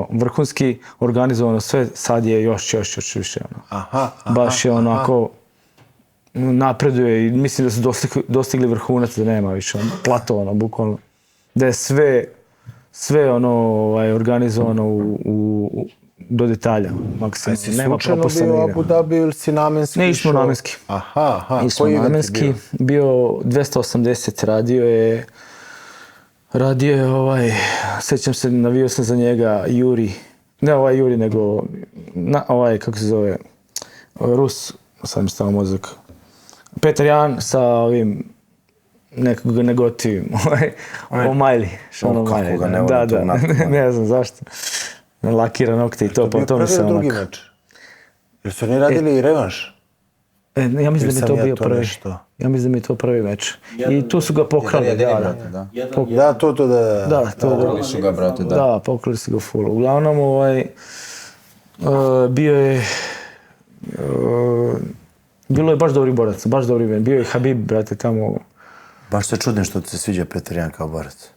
vrhunski, organizovano sve, sad je još više, baš je onako, napreduje i mislim da su dostigli vrhunac, da nema više, plato, bukvalno, da je sve sve ono organizovano do detalja, maksimalno. Si Nema slučajno propusta bio u nigde. Abu Dhabi ili si namenski Ne, išli smo namenski. Aha, Išli smo koji event je namenski, bio 280, radio je sećam se, navio sam za njega Juri, ne Juri, nego kako se zove, Rus, sad mi stao mozak, Petar Jan sa ovim, nekako ga ne gotivim, O'Malley, Sean O'Malley. Kako ga ne volim tog natka. Ne znam zašto. Lakira nokte i to, pa to mi se prvi ili drugi onak... meč? Jer su oni radili i revanš? Ja mislim da mi sam to ja bio to prvi. nešto? Ja mislim da mi je to prvi meč. I tu su ga pokrali, Jedini, da. brate, da. Da, to da... Da, to Pokrali su ga, brate, da. Da, pokrali su ga full. Uglavnom, bio je... bilo je baš dobri borac, baš dobri event. Bio je Habib, brate, tamo... Baš se čudim što ti se sviđa Petar Jan kao borac.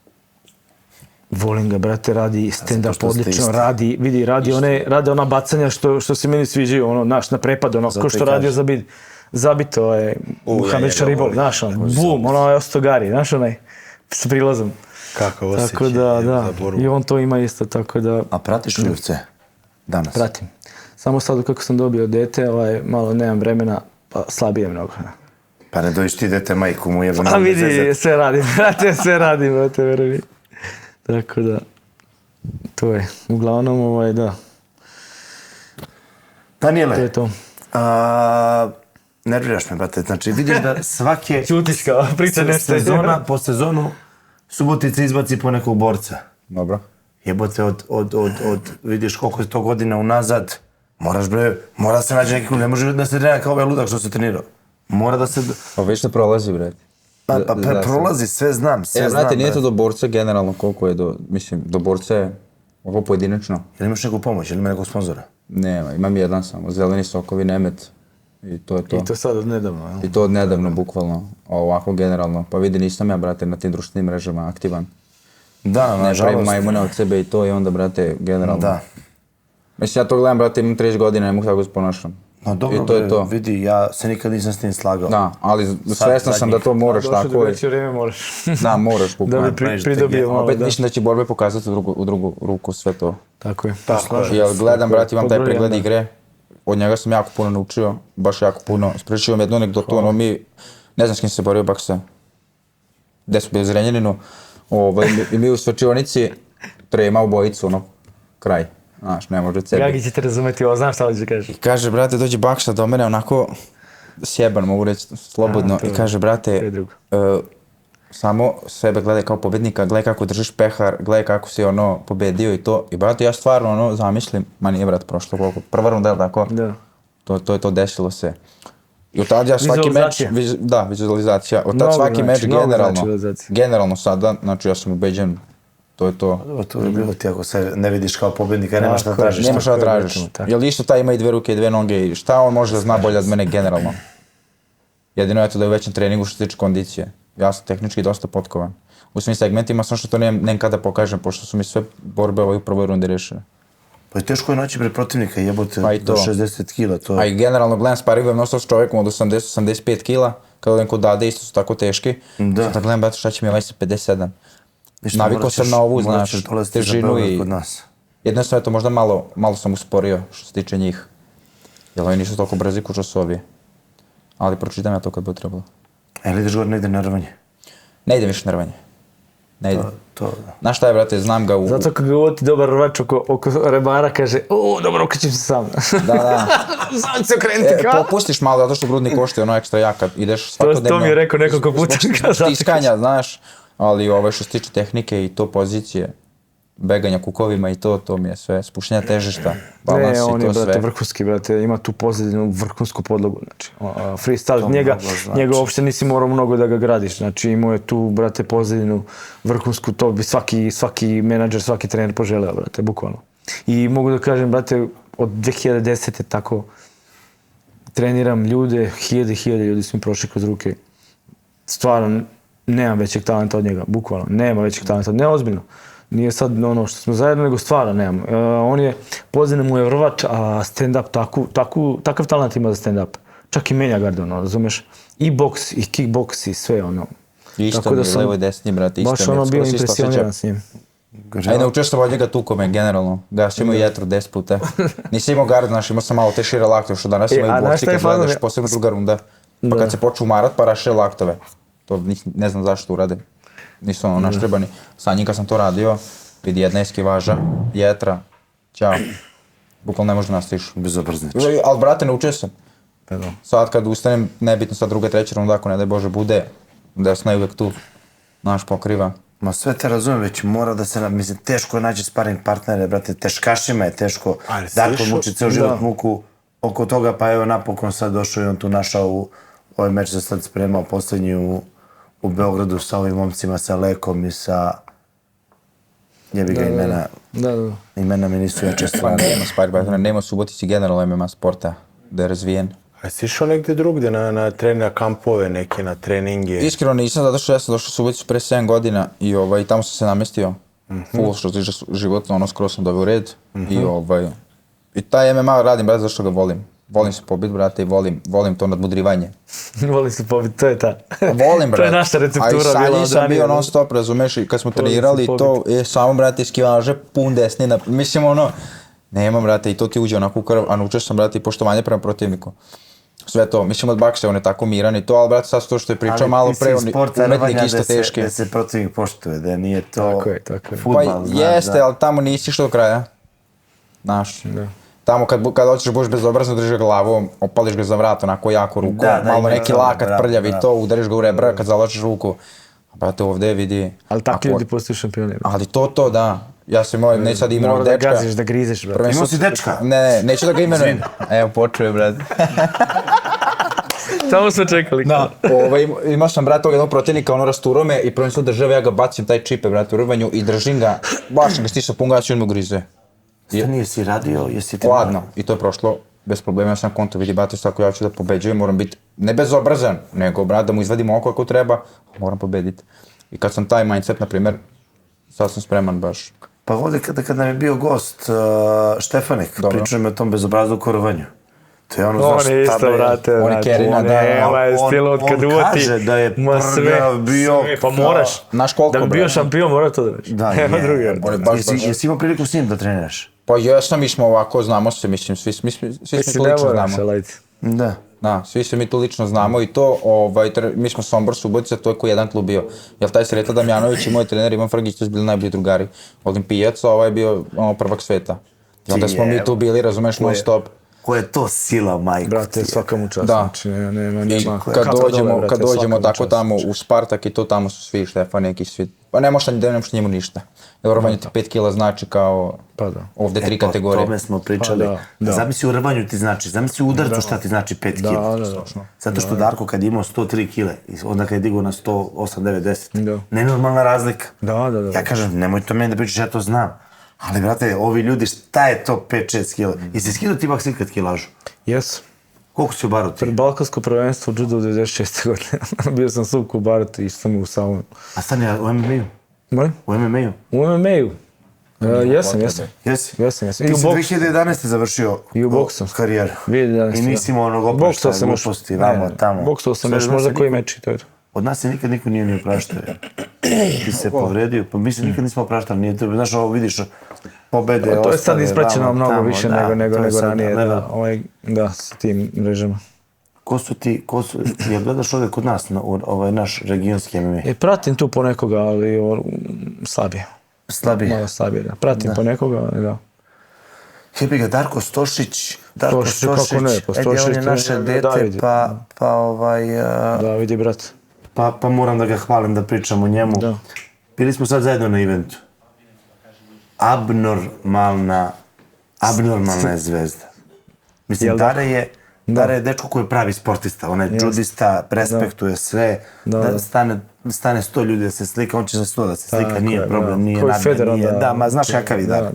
Volim ga, brate, radi stand-up zato što ste odlično, isti. radi ona bacanja što se meni sviđaju, ono, naš, na prepad, ono, ko što i radio kažem. zabito je Muhammed njega Šaribol, volim. znaš, ono, bum, ono je ostogari, znaš, onaj, s prilazom. Kako osjećaj Tako da, za borbu. i on to ima isto, tako da A pratiš li UFC danas? pratim. Samo sad kako sam dobio dete, malo nemam vremena, pa slabije mnogo. Pa ne dojiš ti dete majku mu jebe. A vidi, sve radim, brate, veruj mi. Tako da, to je, uglavnom, da, Daniele, to je to. nerviraš me, brate. Znači, vidiš da svake Ćutiš kao, priča nešto. po sezonu Subotica izbaci po nekog borca. Dobro. Jebote, vidiš koliko je to godina unazad, mora se naći neki, ne može da se trenira kao ovaj ludak što se trenirao. Mora da se... Pa već ne prolazi, brate. Pa prolazi, sve znam. Brate, nije to do borca generalno koliko je do borca je ovo pojedinačno. Jel imaš neku pomoć, jel ima nekog sponzora? Nema, imam jedan samo, zeleni sokovi Nemet. I to je to. I to sad od nedavno, jel? I to od nedavno, bukvalno. A ovako generalno. Pa vidi, nisam ja, brate, na tim društvenim mrežama aktivan. Da, Ne pravim nažalost. majmune od sebe i to i onda, brate, generalno. Da. Mislim, ja to gledam, brate, imam 30 godina, ne mogu tako se ponašam. No dobro, I to je to. vidi, ja se nikad nisam s tim slagao. Da, ali svestan sam da to moraš Došlo do tako. veće vrijeme moraš. Da, moraš, Da bukvalno. bi pridobio malo, Opet da. mislim da će borbe pokazati u drugu ruku sve to. Tako je. Jel gledam, brate, imam taj Pod broj pregled jedan, da. igre. Od njega sam jako puno naučio, baš jako puno. Spričao mi jednu anegdotu, ono mi, ne znam s kim se borio Baksa, gde smo bili u Zrenjaninu, i mi u svečivanici trema u bojicu, ono, kraj. Znaš, ne može sebi. Gagi će te razumeti, ovo znam šta hoćeš da kažeš. I kaže, brate, dođe Bakša do mene onako sjeban, mogu reći slobodno, i kaže, to brate, je drugo. samo sebe gledaj kao pobednika, gledaj kako držiš pehar, gledaj kako si ono pobedio i to. I brate, ja stvarno ono zamišljam, ma nije brate prošlo koliko, prva runda, tako? Da. To je to, desilo se. I od tad ja svaki meč, Vizualizacija. vizualizacija, od tad Mnogo svaki meč znači, mnogo znači generalno, vizualizacija. generalno sada, znači ja sam ubeđen, to je to. Dobro, to je bilo ti ako se ne vidiš kao pobednika, nemaš šta tražiš. Nema šta da tako je, tražiš. tako. Jel isto taj ima i dve ruke i dve noge i šta on može da zna bolje od mene generalno? Jedino je to da je u većem treningu što se tiče kondicije. Ja sam tehnički dosta potkovan. U svim segmentima, samo što to nemam kada pokažem, pošto su mi sve borbe u prvoj rundi rešene. Pa je teško je naći pred protivnika, jebote, Pa i do to. 60 kila, to A je... i generalno gledam sparingujem non stop s čovjekom od 80-85 kila, kada odem kod Dade, isto su tako teški. Da. Sad gledam, brate, šta će mi ovaj sa 57. Ništa, Navikao morat sam ćeš- na ovu, morat znaš, ćeš dolaziti za težinu Beograd i... kod nas. Jednostavno je to možda malo sam usporio što se tiče njih. Jer ovi nisu toliko brzi ko časovi. Ali pročitam ja to kad bi trebalo. Ili ideš gore negdje na rvanje? Ne idem više na rvanje. Ne idem. To, Znaš šta je, brate, znam ga u... Zato kad ga uvoti dobar rvač oko rebara, kaže, dobro, okrećem se sam. Da. Sam se okrenuti kao. Popustiš malo, zato što grudni košte ono ekstra jak, kad ideš svakodnevno... To mi je rekao nekoliko puta. Stiskanja, znaš, ali što se tiče tehnike i to pozicije, beganja kukovima i to mi je sve, spuštenja težišta, balans Ne, on i je, to brate, sve. vrhunski, brate, ima tu pozadinu vrhunsku podlogu, znači, freestyle, znači. njega uopšte nisi morao mnogo da ga gradiš, znači imao je tu, brate, pozadinu vrhunsku, to bi svaki menadžer, svaki trener poželeo, brate, bukvalno. I mogu da kažem, brate, od 2010. tako treniram ljude, hiljade ljudi su mi prošli kroz ruke. Stvarno, nemam većeg talenta od njega, bukvalno, nema većeg talenta, ne ozbiljno. Nije sad ono što smo zajedno, nego stvarno nemam. On je, pozivno mu je vrvač, a stand-up, takav talent ima za stand-up. Čak i menja garde, ono, razumeš? I boks, i kickboks, i sve, ono. Isto Tako mi da je sam levo i desni, brate, isto baš mi je, ono bio skoro se isto impresioniran osjećam. s njim. A i ne učestvovao od njega tukome, generalno. Gasio imao jetru 10 puta. Nisi imao gard, znaš, imao sam malo te šire laktove, što danas imaju a znaš borci šta je kad gledaš, fazon? posebno druga runda. Pa kad se počnu umarat, pa rašire laktove. To ne znam zašto urade. Nisu ono naštrebani. Sa njim kad sam to radio, vidi jedna eskivaža, jetra, ćao. Bukvalno ne možeš da nastaviš. Bezobraznič. Ali brate, naučio sam. Sad kad ustanem, nebitno sad druga, treća runda, ako ne daj Bože bude, desna je uvijek tu, naš pokriva. Ma sve te razumem, već mora da se, mislim, teško je naći sparing partnere, brate, teškašima je teško. Darko muči ceo život muku oko toga, pa evo napokon sad došao i on tu našao u ovaj meč se sad spremao posljednji u Beogradu sa ovim momcima, sa Lekom i sa... Jebi ga imena, imena mi nisu jače Pa strane. nema sparing partnera, nema u Subotici generalno MMA sporta, da je razvijen. A si išao negdje drugdje na trening kampove neke, na treninge? Iskreno nisam, zato što ja sam došao u Suboticu pre 7 godina i tamo sam se namestio. Full što se tiče života, ono skoro sam doveo u red. I taj MMA radim, brate, zašto ga volim. Volim se pobiti, brate, i volim to nadmudrivanje. Volim se pobiti, to je ta. Volim, brate. To je naša receptura bila. A i sa njim sam bio ranije. non stop, razumeš, i kad smo trenirali se to, samo, brate, skivaže, pun desni, mislim, ono, nema, brate, i to ti uđe onako u krv, a naučio sam, brate, i poštovanje prema protivniku. Sve to, mislim od bakse, on je tako miran i to, ali brate, sad to što je pričao malo pre, umetnik isto teški. Da se protivnik poštuje, da nije to Tako je. fudbal, Pa znaš, jeste, da. ali tamo nisi išao do kraja. Znaš, tamo kad hoćeš budeš bezobrazno, držiš ga glavom, opališ ga za vrat, onako jako rukom, malo neki lakat prljav i to, udariš ga u rebra kad zalačiš ruku. Brate, ovdje vidi... Ali takvi ljudi postaju šampioni. Ali to, da. Ja sam imao, neću sad imenom dečka. Mora da gaziš, da grizeš, brate. Imao si dečka? Ne, neću da ga imenujem. Evo, počeo je, brate. Samo smo čekali. Da, imao sam, brate, ovog jednog protivnika, ono rasturo me i prvenstveno države, ja ga bacim taj čipe, brate, u rvanju i držim ga, baš sam ga stisao pun gas i on me grize. Šta nisi radio, jesi ti... Ladno, i to je prošlo bez problema, ja sam konto, vidi, brate, što ako ja ću da pobeđujem, moram biti ne bezobrazan, nego, brate, da mu izvadim oko ako treba, moram pobediti. I kad sam taj mindset, na primjer, sad sam spreman baš. Pa ovdje kad nam je bio gost Štefanik, pričao mi o tom bezobraznom rvanju. To je ono, znaš, On je isto, brate, on je Kerina, da, je stil od kad uvati. On kaže da je prga bio... Pa moraš. Znaš koliko, Da bi bio šampion, mora to da reći. Da, Nema druge. Jesi imao priliku s njim da treniraš? Pa jesam, mi smo ovako, znamo se, mislim, svi smo to lično znamo. Da. Da, svi se mi to lično znamo i to, mi smo Sombor, Subotica, to je koji jedan klub bio. Jel taj Sreta Damjanović i moj trener Ivan Frgić, to su bili najbolji drugari. Olimpijac, a ovaj je bio prvak sveta. I onda smo mi tu bili, razumeš, non stop. Ko je to sila, majko? Brate, svaka mu čast, Da. znači nema. Kad dođemo tako tamo u Spartak i to tamo su svi Štefan neki svi. Pa ne možeš njemu ništa. Jer rvanje ti 5 kila znači kao ovdje 3 kategorije. O tome smo pričali. Zamisli u rvanju ti znači, zamisli u udarcu šta ti znači 5 kila. Zato što Darko kad je imao 103 kile, onda kad je digao na 108, 9, 10, nenormalna razlika. Ja kažem, nemoj to meni da pričaš, ja to znam. Ali, brate, ovi ljudi, šta je to 5-6 kila? Jesi skidao ti bak ikad kilažu? Jes. Koliko si u baruti? Pred Balkansko prvenstvo u judo 96. godine. Bio sam suvku u baruti i sam u saunu. A stani, u MMA-u? Molim? U MMA-u? U MMA-u. Jesam. Jesi? I Ti u si boksu. 2011. završio karijeru. 2011. I nisi imao onog opraštaja, gluposti, vamo, tamo. Boksao sam još možda koji meč i to je to. Od nas se nikad niko nije ni opraštao. Ti se povredio, pa mi se nikad nismo opraštali, nije to, znaš ovo vidiš, pobede, ostale, to je sad ispraćeno mnogo više nego ranije, da, s tim mrežama. Ko su ti, jel gledaš ovdje kod nas, ovaj naš regionski MMA? Pratim tu ponekoga, ali slabije. Slabije? Malo slabije, da. Pratim ponekoga, ali da. Jebi ga, Darko Stošić, kako ne, pa Stošić, on je naše dete, Da, vidi, brat. Pa moram da ga hvalim, da pričam o njemu. Bili smo sad zajedno na eventu. Abnormalna je zvezda. Mislim, Dara je dečko koji je pravi sportista, on je judista, respektuje sve, stane 100 ljudi da se slika, on će za 100 da se slika, nije problem, nije nadme, nije, da, ma znaš kakav je Dara.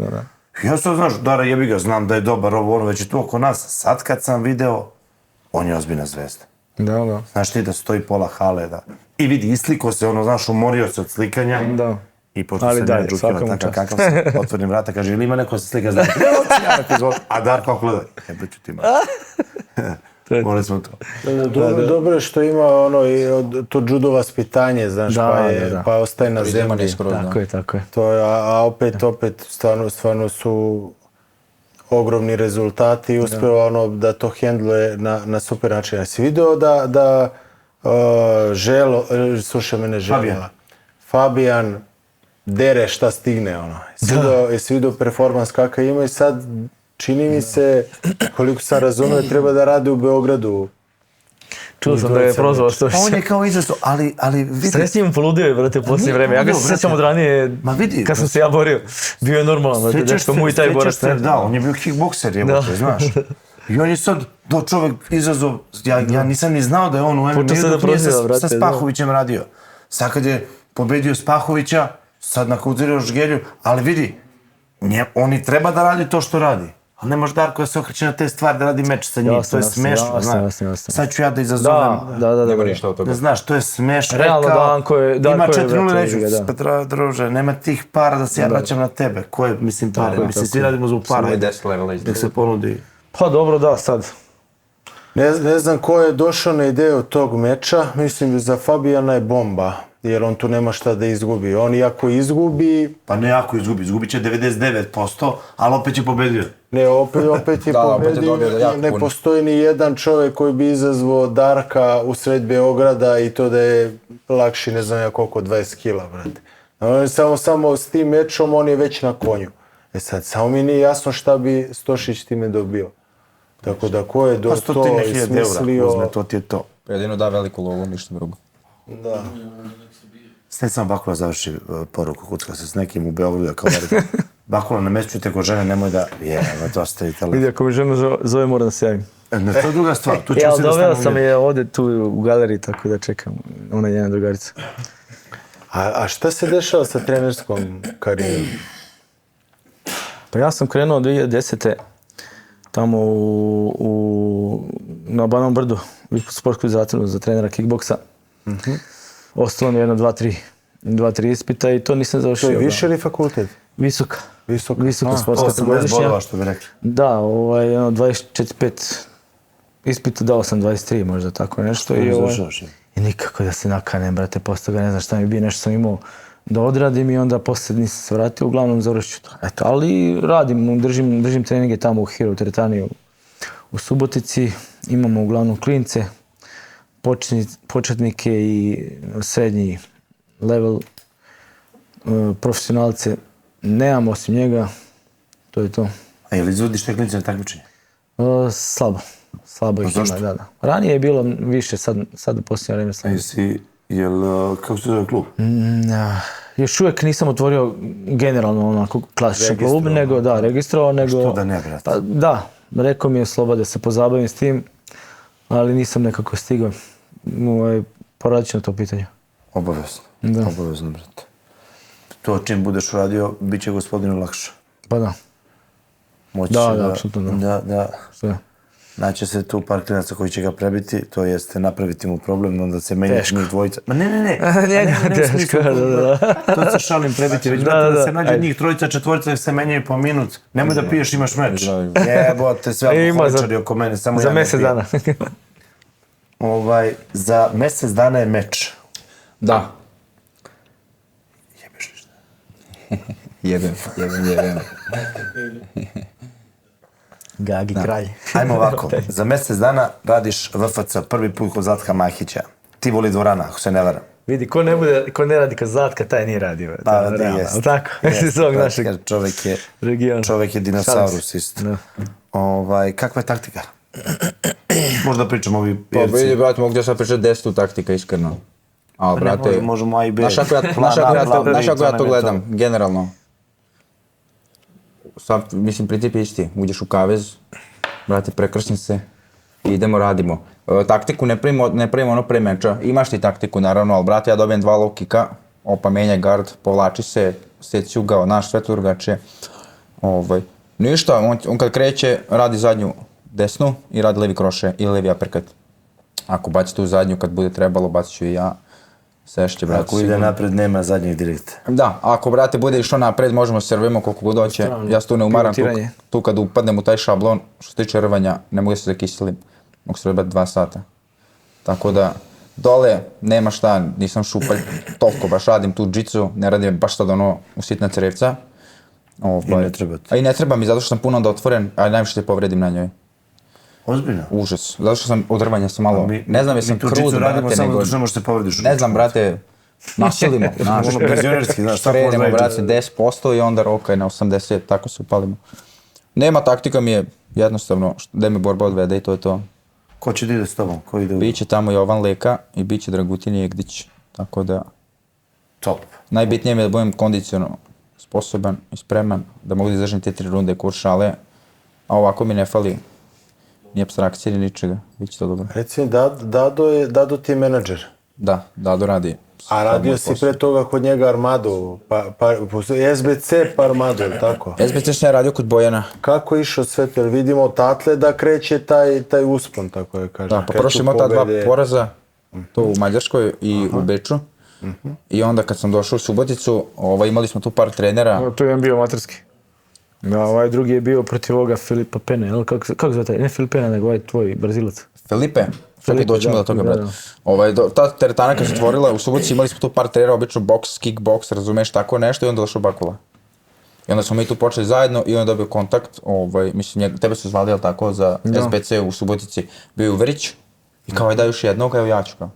Ja sad znaš, Dara jebi ga, znam da je dobar ovo, ono već je tu oko nas, sad kad sam video, on je ozbiljna zvezda. Da. Znaš ti da stoji pola hale, da. I vidi, isliko se, ono, znaš, umorio se od slikanja. Da. I pošto sam ja džukila takav kakav sam, otvorim vrata, kaže, ili ima neko se slika, znači, a Darko gleda, jebeću ti malo. Morali smo to. Dobro je što ima ono i to judo vaspitanje, znaš, Da, pa ostaje na Prizemanje zemlji. skroz, da. Tako je. To je, a opet stvarno su ogromni rezultati i uspeva ono da to hendluje na super način. Jesi video da slušaj mene Želo, Fabijan dere šta stigne, ono. Jesi video performans kakav ima i sad čini mi se, koliko sam razumio, treba da radi u Beogradu. Čuo sam da je prozvao što Pa on je kao izazov, ali vidi. Sve s njim poludio je, brate, u posljednje vreme. Ja ga se sjećam od ranije, kad sam se ja borio. Bio je normalno, brate, nešto mu i taj borac. Da, on je bio kickbokser, jebote, znaš. I on je sad, to čovjek izazov, ja nisam ni znao da je on u MMA dok nije sa Spahovićem radio. Sad kad je pobedio Spahovića, sad nakautirao Žgelju, ali vidi, oni treba da radi to što radi. Ali ne može Darko da se okreće na te stvari da radi meč sa njim, to je smešno, znaš. Sad ću ja da izazovem. Nema ništa od toga. Ne znaš, to je smešno. Realno Danko je... Ima 4-0 reću, druže, nema tih para da se ja vraćam na tebe. Koje, mislim, pare? Mislim, svi radimo zbog para. Samo je 10 levela izgleda. Nek se ponudi. Pa dobro, da, sad. Ne znam ko je došao na ideju tog meča, mislim za Fabijana je bomba, jer on tu nema šta da izgubi. On iako izgubi... Pa ne ako izgubi, izgubit će 99%, ali opet je pobedio. Ne, opet je pobedio, ne postoji ni jedan čovjek koji bi izazvao Darka u sred Beograda i to da je lakši, ne znam ja koliko, 20 kila, brate. On je samo s tim mečom, on je već na konju. E sad, samo mi nije jasno šta bi Stošić time dobio. Tako da ko je to smislio... Uzme, to ti je to. Jedino da veliku lovu, ništa drugo. Da. Stjecan Bakula završi poruku, kucka se s nekim u Beogradu, kao da Bakula, namesćujte ko žene, nemoj da... to ostavite telefon. Vidi, ako me žena zove, moram da se javim. Ne, to je druga stvar, tu ćemo ali svi da doveo stanemo sam je ovdje tu u galeriji, tako da čekam. Ona je njena drugarica. A šta se dešava sa trenerskom karijerom? Pa ja sam krenuo 2010. tamo na Banom brdu, u sportsku zatvorenu za trenera kickboksa. Ostalo mi jedno 2-3 ispita i to nisam završio. To je više ili fakultet? Visoka. Visoka sportska 80 bodova, što bi rekli. Da, 24-5 ispita, dao sam 23 možda tako nešto. I nikako da se nakanem, brate, posle toga ne znam šta mi bi, nešto sam imao da odradim i onda poslije nisam se vratio, uglavnom završio to. Eto, ali radim, držim treninge tamo u Hero Teretani u Subotici, imamo uglavnom klince, početnike i srednji level, profesionalce nemam osim njega, to je to. A je li izvodiš te klince na takmičenje? Slabo ih ima, da. Ranije je bilo više, sad u posljednje vreme slabo. Kako se zove klub? Još uvijek nisam otvorio generalno onako klasičan klub, nego da, registrovao, nego... Što da ne, brate? Pa, da, rekao mi je Sloba da se pozabavim s tim, ali nisam nekako stigao. Poradit ću na to pitanje. Obavezno, Da. obavezno, brate. To čim budeš uradio, bit će gospodinu lakše. Pa da. Moći Da, apsolutno da. Da. Sve. Naće se tu par klinaca koji će ga prebiti, to jeste napraviti mu problem, onda se menja njih dvojica. Ma ne. Teško, da. To se šalim prebiti, već brate da se nađe njih trojica, četvorica da se menjaju po minut. Nemoj da piješ, imaš meč. Jebote, sve alkoholičari oko mene, samo ja ne pijem. Za mjesec dana. Za mjesec dana je meč. Da. Jebeš ništa. Jebem. Gagi kralj. Ajmo ovako, za mjesec dana radiš VFC prvi put kod Zlatka Mahića. Tivoli dvorana, ako se ne varam. Vidi, ko ne radi kod Zlatka, taj nije radio. Pa, jest. Tako? Iz ovog našeg regiona. Čovjek je dinosaurus isto. Kakva je taktika? Možda pričamo ovi Pa vidi, brate, mogu da sad pričati 10 taktika, iskreno. Ali, brate, možemo A i B. znaš kako ja to gledam, generalno. Sad, mislim, princip je isti. Uđeš u kavez, brate, prekršim se i idemo, radimo. Taktiku ne pravimo ono pre meča. Imaš ti taktiku, naravno, ali, brate, ja dobijem 2 low kicka, opa, menja gard, povlači se, sjeci ugao, naš, sve to drugačije. Ništa, on kad kreće, radi zadnju desnu i radi levi kroše ili levi uppercut. Ako baci tu zadnju, kad bude trebalo, bacit ću i ja. Sešće, brate, ako ide napred, nema zadnjih direkta. Da, ako, brate, bude išlo napred, možemo se rvimo koliko god hoće. Ja se tu ne umaram, tu kad upadnem u taj šablon, što se tiče rvanja, ne mogu se zakiselim. mogu se odbati 2 sata. Tako da, dole nema šta, nisam šupalj, toliko baš radim tu džicu, ne radim baš sad ono u sitna crevca. I ne treba ti. A i ne treba mi zato što sam puno onda otvoren, a najviše se povredim na njoj. Ozbiljno? Užas. Zato što sam odrvanja sam malo, ne znam jesam krud, Mi tu radimo brate, samo nego... zato što ne možeš se povrediš. Ne znam, brate, nasilimo, znaš. Ono penzionerski, znaš, šta Krenemo, možda brate, 10% i onda rokaj na 80, tako se upalimo. Nema, taktika mi je jednostavno, da me borba odvede i to je to. Ko će da ide s tobom? Ko ide u... Biće tamo Jovan Leka i biće Dragutin Jegdić, tako da Top. najbitnije mi je da budem kondicionalno sposoban i spreman, da mogu da izdržim te 3 runde kuršale, a ovako mi ne fali ni apstrakcije ni ničega, bit će to dobro. Reci mi, Dado ti je menadžer. Da, Dado radi. A radio si pre toga kod njega Armadu, SBC pa Armadu, je li tako? SBC sam ja radio kod Bojana. Kako je išao sve to? Jer vidimo odatle da kreće taj uspon, tako da kažem. Da, pa prošli imao ta 2 poraza, to u Mađarskoj i u Beču. I onda kad sam došao u Suboticu, imali smo tu par trenera. To je jedan bio amaterski. Da, ovaj drugi je bio protiv ovoga Filipa Pene, jel? Kako zove taj? Ne Filip Pena, nego ovaj tvoj Brazilac. Filipe, doćemo do toga, brate. Ta teretana kad se otvorila, u Subotici imali smo tu par trenera, obično boks, kickboks, razumeš, tako nešto, i onda došao Bakula. I onda smo mi tu počeli zajedno i on je dobio kontakt, mislim, tebe su zvali, jel tako, za SBC u Subotici, bio je Uverić, i kao daj još jednog, evo ja ću kao.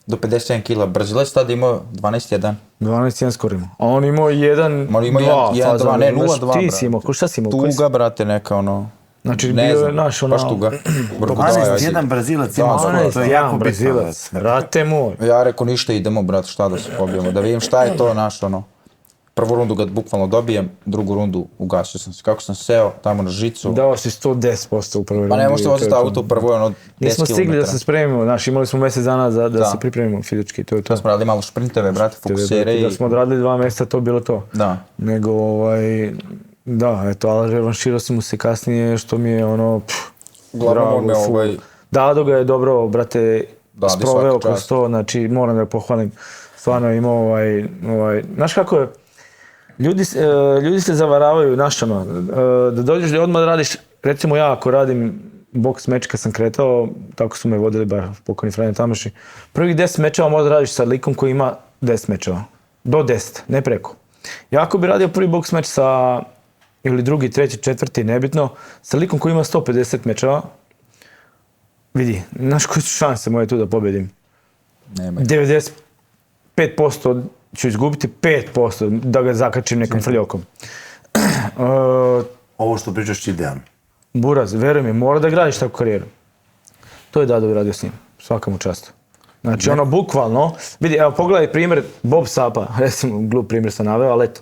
Do 57 kila, Brazilac tada imao 12-1. 12-1 skoro imao. A on imao 1-2 faza. Ne, 0-2, brate. Ti si imao, šta si imao? Tuga, brate, neka ono... Znači, bio je naš ono... Baš tuga. 12-1 Brazilac imao skoro, to je jako Brazilac, brate moj. Ja rekao ništa, idemo, brate, šta da se pobijemo, da vidim šta je to naš ono. Prvu rundu ga bukvalno dobijem, drugu rundu ugasio sam se. Kako sam seo tamo na žicu. Dao si 110% u prvoj rundu. Pa ne možete voziti auto u prvoj ono 10 km. Nismo stigli da se spremimo, znaš, imali smo mjesec dana da se pripremimo fizički, to je to. Smo radili malo šprinteve, brate, fokusere i... Da smo odradili 2 mjeseca, to bilo to. Da. Nego, da, eto, ali revanširao sam mu se kasnije, što mi je ono, Uglavnom me Dado ga je dobro, brate, sproveo kroz to, znači, moram da pohvalim. Stvarno je imao znaš kako je, ljudi se zavaravaju, znaš ono, da dođeš da odmah radiš, recimo ja ako radim boks meč kad sam kretao, tako su me vodili bar pokojni Franje Tamoši, prvih 10 mečeva možda radiš sa likom koji ima 10 mečeva, do 10, ne preko. Ja ako bi radio prvi boks meč sa, ili drugi, treći, četvrti, nebitno, sa likom koji ima 150 mečeva, vidi, znaš koje su šanse moje tu da pobedim? Nema. 95% ću izgubiti, 5% da ga zakačim nekom frljokom. Ovo što pričaš ti idealno. Buraz, veruj mi, mora da gradiš takvu karijeru. To je Dado radio s njim, svaka mu čast. Znači ono bukvalno, vidi, evo pogledaj primjer Bob Sapa, recimo glup primjer sam naveo, ali eto.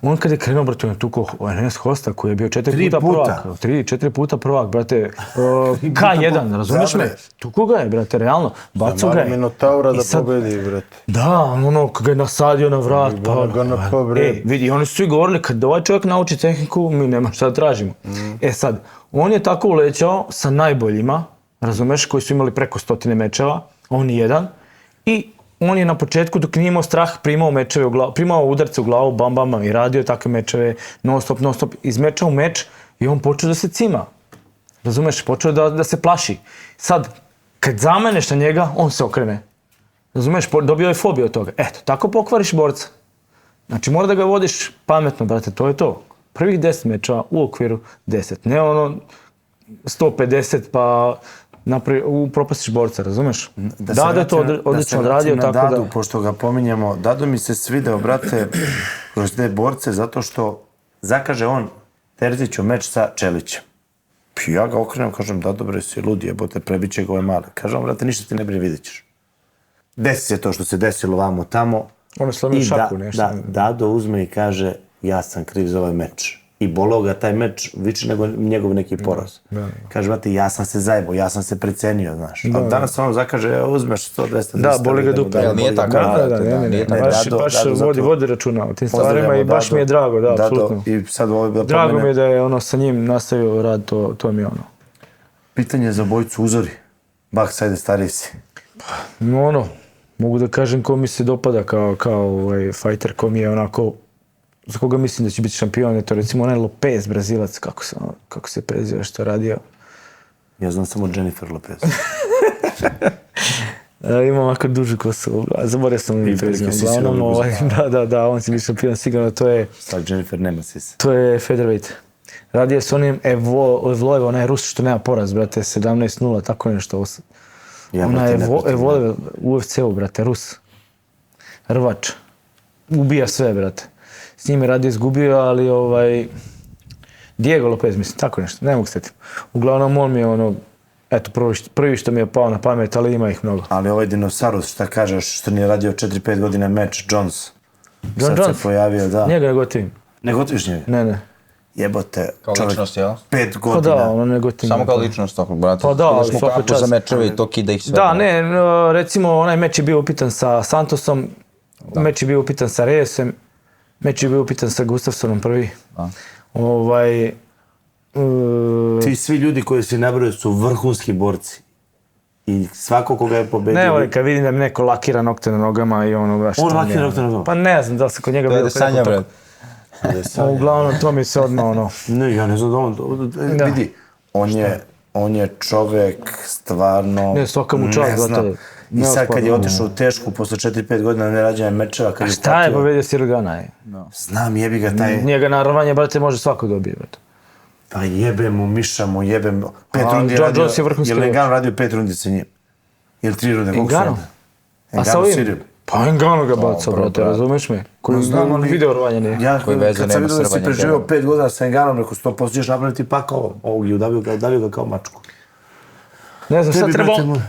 On kad je krenuo, brate, on je tukao Ernest Hosta koji je bio 4 puta prvak. 4 puta prvak, brate. K1, razumiješ me? Tukao ga je, brate, realno. Baco ga je. Minotaura da pobedi, brate. Da, ono, kad ga je nasadio na vrat, vidi, oni su svi govorili, kad ovaj čovjek nauči tehniku, mi nema šta da tražimo. Sad, on je tako ulećao sa najboljima, razumeš, koji su imali preko 100 mečeva, on je jedan, i on je na početku, dok nije imao strah, primao udarce u glavu, bambama i radio takve mečeve, non stop, iz meča u meč i on počeo da se cima. Razumeš, počeo da se plaši. Sad, kad zameneš na njega, on se okrene. Razumeš, dobio je fobiju od toga. Eto, tako pokvariš borca. Znači, mora da ga vodiš pametno, brate, to je to. Prvih 10 mečeva u okviru 10, ne ono 150 pa upropastiš borca, razumeš? Dado je to odlično odradio, tako da... Dadu, pošto ga pominjemo, Dado mi se svideo, brate, kroz te borce, zato što zakaže on Terziću meč sa Čelićem. Ja ga okrenem, kažem, Dado, bre, si ludi, jebote, prebiće ga ove male. Kažem, brate, ništa ti ne brini, vidjet ćeš. Desi se to što se desilo vamo tamo. On je slomio šaku, nešto. Dado uzme i kaže, ja sam kriv za ovaj meč. I bolao ga taj meč više nego njegov neki poraz. Kaže, brate, ja sam se zajebao, ja sam se precenio, znaš. A danas ono zakaže, uzmeš 100-200. Da, boli ga dupe. Jel nije tako? Baš vodi računa o tim stvarima i baš mi je drago, da, apsolutno. Drago mi je da je ono sa njim nastavio rad, to mi je ono. Pitanje za bojicu uzori. Baks, ajde, stariji si. Ono, mogu da kažem ko mi se dopada kao fighter, ko mi je onako, za koga mislim da će biti šampion, je to recimo onaj Lopez, Brazilac, kako se preziva što je radio. Ja znam samo Jennifer Lopez. Imam ovako dužu kosu, zaboravio sam ime prezime. sisi Uglavnom, da, on si bio šampion, sigurno to je... Sad Jennifer nema sise. To je featherweight. Radio s onim Evloev, onaj Rus što nema poraz, brate, 17-0, tako nešto. Ja, Ona brate, je ne pratim. Evloev u UFC-u, brate, Rus. Hrvač. Ubija sve, brate. S njim je radio izgubio, ali Diego Lopez, mislim, tako nešto, ne mogu sjetiti. Uglavnom, on mi je ono, eto, prvi što mi je pao na pamet, ali ima ih mnogo. Ali ovaj dinosaurus, šta kažeš, što nije radio 4-5 godina meč, Jones. John Sad Jones? se pojavio, da. Njega ne gotivim. Ne gotiviš njega? Ne. Jebote, Kao čovjek, ličnost, jel? 5 Pa godina. da, ono ne gotivim. Samo kao ličnost, tako, brate. Pa da, ali Ideš mu svaka kapu čast. za mečeve i to kida ih sve. Da, ne, recimo onaj meč je bio upitan sa Santosom, meč je bio upitan sa Reyesem, meč je bio upitan sa Gustafsonom prvi. Da. Ti svi ljudi koji si nabrojao su vrhunski borci. I svako koga je pobedio... Ne, volim kad vidim da mi neko lakira nokte na nogama i ono, baš... On lakira nokte na nogama? Pa ne znam da li se kod njega To je bilo Desanja, kako brate. Uglavnom, to mi se odmah ono... Ne, ja ne znam da on... Da. Vidi, on je čovjek stvarno... Ne, svaka mu čast, ne znam. zato- I sad kad je neosporno. otišao u tešku, posle 4-5 godina nerađenja mečeva, kad je Šta je platio... pobedio Sirogana? Je? Znam, jebi ga taj... Njega na rvanje, brate, može svako dobije, brate. Pa jebem mu, mišam mu, jebem mu. 5 A, rundi je John radio... Jones je vrhunski Je li igrač. Ngannou radio 5 rundi sa njim? Ili 3 runde? Koliko su Ngannou? onda? A sa Ngannou ovim? Cyril. Pa Ngannou ga bacao, brate, razumeš me? Koji Znam, ali- video rvanje nije. Ja, Koji veze kad sam nema vidio da si srbanja, preživio generalno. 5 godina sa Ngannouom, rekao 100% ćeš napraviti pakao ovog i udavio ga kao mačku. Ne znam, šta Tebi, treba... brate moj,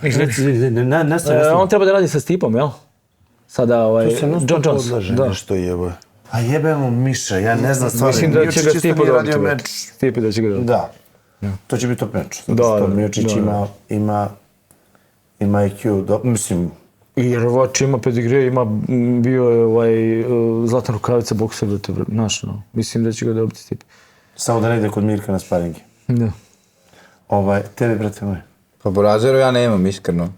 ne On treba da radi sa Stipom, jel? Sada John Jones. Da. Nešto jebo. A jebemo Miša, ja ne znam stvarno. Mislim da će Miocic ga isto Stipe nije dobiti. radio brate. meč. Stipe da će ga dobiti. Da. To će biti top meč. Da, Zato što da, Miocic da. ima IQ, mislim, I Rvač ima pedigree, bio je zlatna rukavica bokser, brate, znaš, no. Mislim da će ga dobiti Stipe. samo da ne ide kod Mirka na sparingi. Da. Tebi, brate moj. Pa Borazeru ja nemam, iskreno.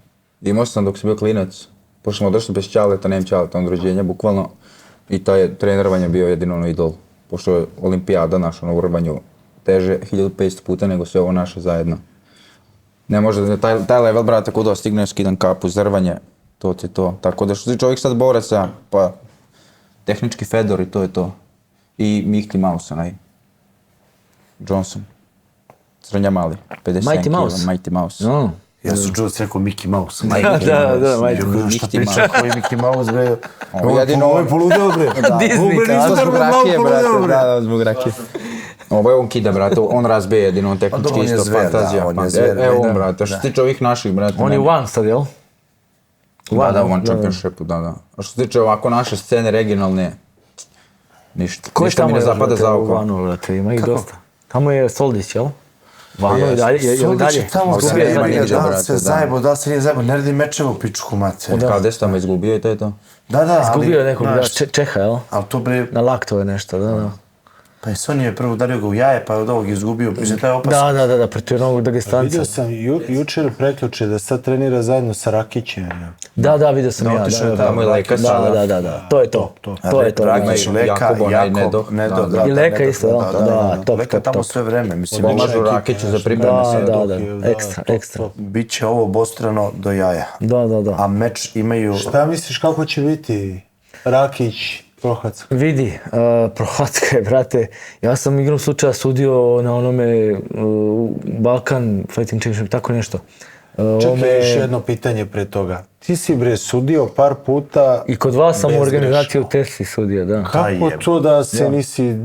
Imao sam dok sam bio klinac. Pošto smo došli bez Ćaleta, nemam Ćaleta od rođenja, bukvalno. I taj trenerovanje bio jedino ono idol. Pošto je olimpijada naša u rvanju teže 1500 puta nego sve ovo naše zajedno. Ne može, taj level, brate, kuda stigne, skidam kapu, zrvanje, to ti to. Tako da što se čovjek sad boraca, pa tehnički Fedor i to je to. I Mickey Mouse, onaj. Johnson. Crnja mali, 57 Mighty kila, Mouse. Mighty Mouse. No. Ja sam čuo rekao Mickey Mouse. Da, Mighty Šta Mickey priča, Mouse. koji Mickey Mouse, bre? Ovo jedino- Ovo je poludeo, bre. Disney, Ovo, bre, ništa kao. dobro, Zbog malo rakije, brate, poludeo, bre. da, zbog rakije. Ovo je on kida, brate, on razbije jedino, on tehnički dobro, on je isto, zver, fantazija. da, on je pa- zver, Evo da. on, brate, što se tiče ovih naših, brate. On je nema- One sad, jel? Da, One Championshipu, da. A što se tiče ovako naše scene regionalne, ništa. Ko je Ništa mi tamo ne zapada brate, za u oko. Vanu, brate, ima ih dosta. Tamo je Soldić, jel? Vano je dalje, je li Soldić dalje? je tamo Izgubio sve je ima, zadnji da brate, li se da. zajebo, da li se nije zajebo, ne radi mečeva u pičku, mate. Od Kadesta me izgubio i to je to. Da, ali... Izgubio je nekog znaš, Čeha, jel? Ali to bre, Na laktove nešto, da. pa je Sonja je prvo udario ga u jaje, pa je od ovog izgubio, mislim, taj je opasan. Da, protiv onog Dagestanca. Vidio sam jučer preključe da sad trenira zajedno sa Rakićem. Da, vidio sam ja, otišao je da. tamo i Leka sada. Da, to je to. To je to. Rakić, Ima i Leka, Jakob, onaj Jakob, Nedo. Nedo, Da, I Leka isto, da, top, Leka top, tamo top. sve vreme, mislim, Pomažu Rakiću za pripreme sve. Da, ekstra. bit će ovo obostrano do jaja. Da. A meč imaju... Šta misliš kako će biti Rakić, Prohac? Vidi, Prohatka je, brate, ja sam igrom slučaja sudio na onome Balkan Fighting Championship, tako nešto. Čekaj, još jedno pitanje pre toga. Ti si bre sudio par puta. I kod vas sam u bez organizaciji u Tesli sudio, da. Kako jebe. to da se nisi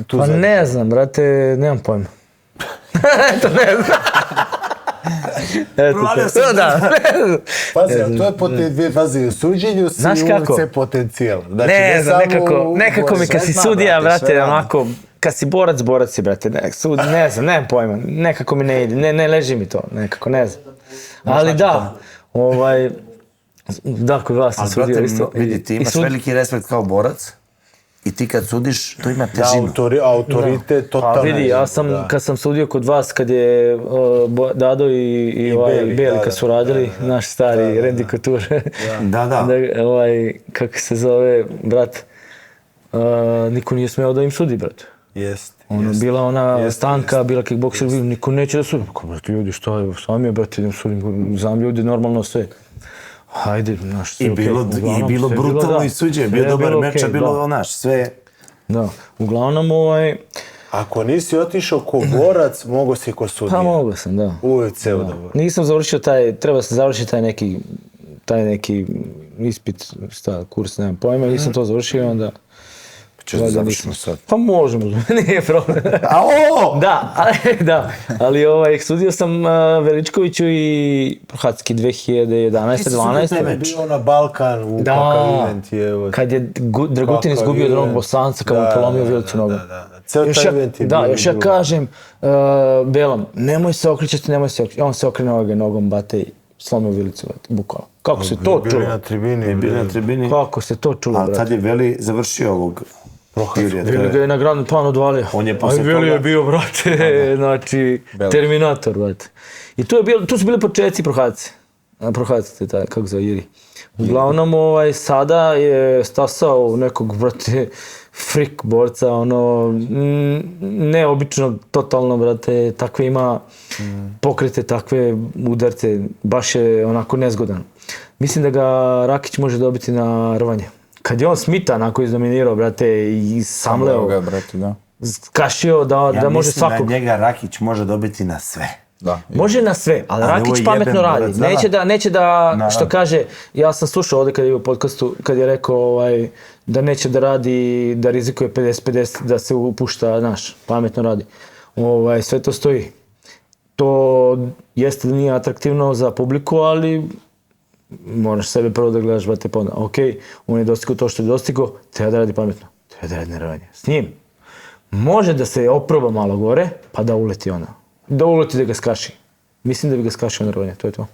tu Pa zadržao? ne znam, brate, nemam pojma. Eto, ne znam. Provalio sam. Da. Pazi, ali to je pazi, u suđenju si Znaš kako? UFC potencijal. Znači, Ne znam, samo nekako mi kad si sve sudija, zna, sve brate, radi. onako, kad si borac si, brate, ne znam, nemam pojma, nekako mi ne ide, ne leži mi to, nekako, ne znam. Ali da, da, kod vas sam Ali, sudio brate, isto. vidi, ti imaš veliki respekt kao borac i ti kad sudiš, to ima Da, težinu. autoritet, Pa totalno. vidi, ja sam, kad sam sudio kod vas, kad je Dado i Beli kad su radili, naš stari Randy Couture, Da. kako se zove, brat, niko nije smeo da im sudi, brat. Jeste. Ono, bila ona stanka, bila kickbokser, niko neće da sudim. Kao, brate, ljudi, šta mi je, brate, idem sudim, znam ljudi normalno sve. Hajde, znaš, sve I bilo, okej. i bilo Sve brutalno da. i suđe, bio Sve je dobar bilo meč, a okej, bilo, znaš, sve... Da, uglavnom, Ako nisi otišao ko borac, mogo si ko sudija. pa mogao sam, da. Uvijek ceo dobro. Nisam završio treba se završiti taj neki ispit, kurs, nemam pojma, nisam to završio, onda... Češ da završimo sad. Pa možemo, nije problem. A o! Da, ali sudio sam Veličkoviću i Prohacki 2011-12. Bio na Balkan u kakav event je. Evo. Kad je Dragutin izgubio od onog Bosanca, kad mu polomio vilicu nogu. Da. Ceo taj event je bio. Da, još ja kažem Belom, nemoj se okrećati, on se okrene ovoga nogom, bate i slomio vilicu, bukvalno. Kako se to čulo? Bili na tribini. Kako se to čulo, A brate? tad je Veli završio ovog Jurija. Vili ga je na gradnom planu odvalio. On je posle Vili je toga- bio, brate, znači, Terminator, brate. I tu su bili početci Prohadci, kako zove, Jiri. Uglavnom, sada je stasao u nekog, brate, freak borca, neobično, totalno, brate, takve ima pokrete, takve udarce, baš je onako nezgodan. Mislim da ga Rakić može dobiti na rvanje. Kad je on Smita onako izdominirao, brate, i samleo, ga, brate, da. kašio da Ja može mislim svakog. da njega Rakić može dobiti na sve. Da. Može na sve, ali Ali ovo Rakić je pametno jeben, radi. brate, Neće da, što kaže, ja sam slušao ovdje kad je u podcastu, kad je rekao da neće da radi, da rizikuje 50-50, da se upušta, znaš, pametno radi. Sve to stoji. To jeste da nije atraktivno za publiku, ali moraš sebe prvo da gledaš, brate, pa onda, okej, on je dostigao to što je dostigao, treba da radi pametno, treba da radi na rvanje. S njim može da se oproba malo gore, pa da uleti ona. Da uleti da ga skaši. Mislim da bi ga skašio na rvanje, to je to.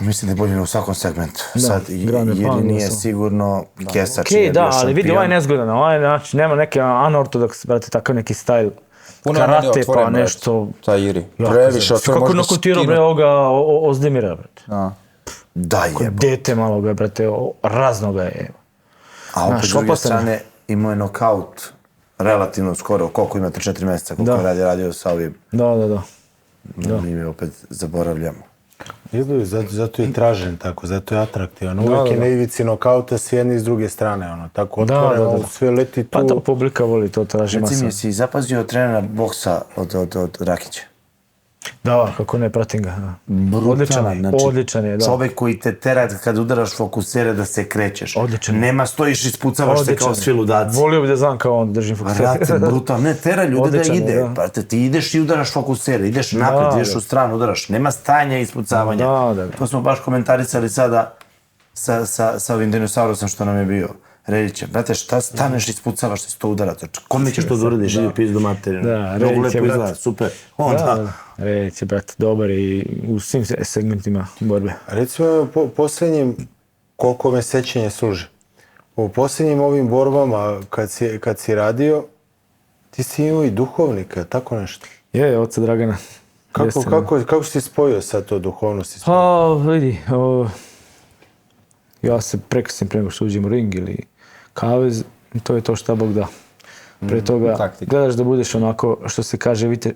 Mislim da je bolje u svakom segmentu. Da, Sad, grande jer plan, nije da. sigurno kesač. Okej, nije da, bio ali vidi, šampion. ovaj je nezgodan, znači, nema neke unorthodox, brate, takav neki stajl. Puno je meni Karate, otvoren, pa brate, nešto... taj Jiri. Jako Previše, kako nokotirao, bre, ovoga Ozdemira, brate. Da. Da je. Dete malo ga, brate, razno ga je. A opet Znaš, s druge opasan je. strane imao je nokaut relativno skoro, koliko ima 3-4 mjeseca, koliko je radio sa ovim. Da. Mi mi opet zaboravljamo. Zato je tražen tako, zato je atraktivan. Uvijek je na ivici nokauta s jedne i s druge strane, tako otvoreno, sve leti tu. Pa to publika voli, to traži Reci masa. mi, si zapazio trenera boksa od Rakića? Da, kako ne, pratim ga. Brutalan, Odličan je, da. Čovjek koji te tera kad udaraš fokusere da se krećeš. Odličan je. Nema stojiš, ispucavaš se kao svi ludaci. Volio bi da znam kao on držim fokusere. Brate, brutalno. Ne, tera ljude Odličan da je, ide. da. Brate, ti ideš i udaraš fokusere, ideš napred, ideš u stranu, udaraš. Nema stajanja i ispucavanja. Da. To smo baš komentarisali sada sa ovim dinosaurusom što nam je bio. Rediće, brate, šta staneš i ispucavaš se 100 udaraca? Kome ćeš to da uradiš? Idi pizdu materinu. Da, Mnogo Redić je, lepo brate. izgleda, super. Redić je, brate, dobar i u svim segmentima borbe. Recimo, posljednjim, koliko me sećanje služi, u posljednjim ovim borbama kad si radio, ti si imao i duhovnika, tako nešto. Je, oca Dragana. Kako si spojio sad to duhovnost? Pa, vidi, ja se prekrsim prema što uđem u ring ili kavez, to je to šta Bog da. Pre toga taktika. gledaš da budeš onako, što se kaže, vidite,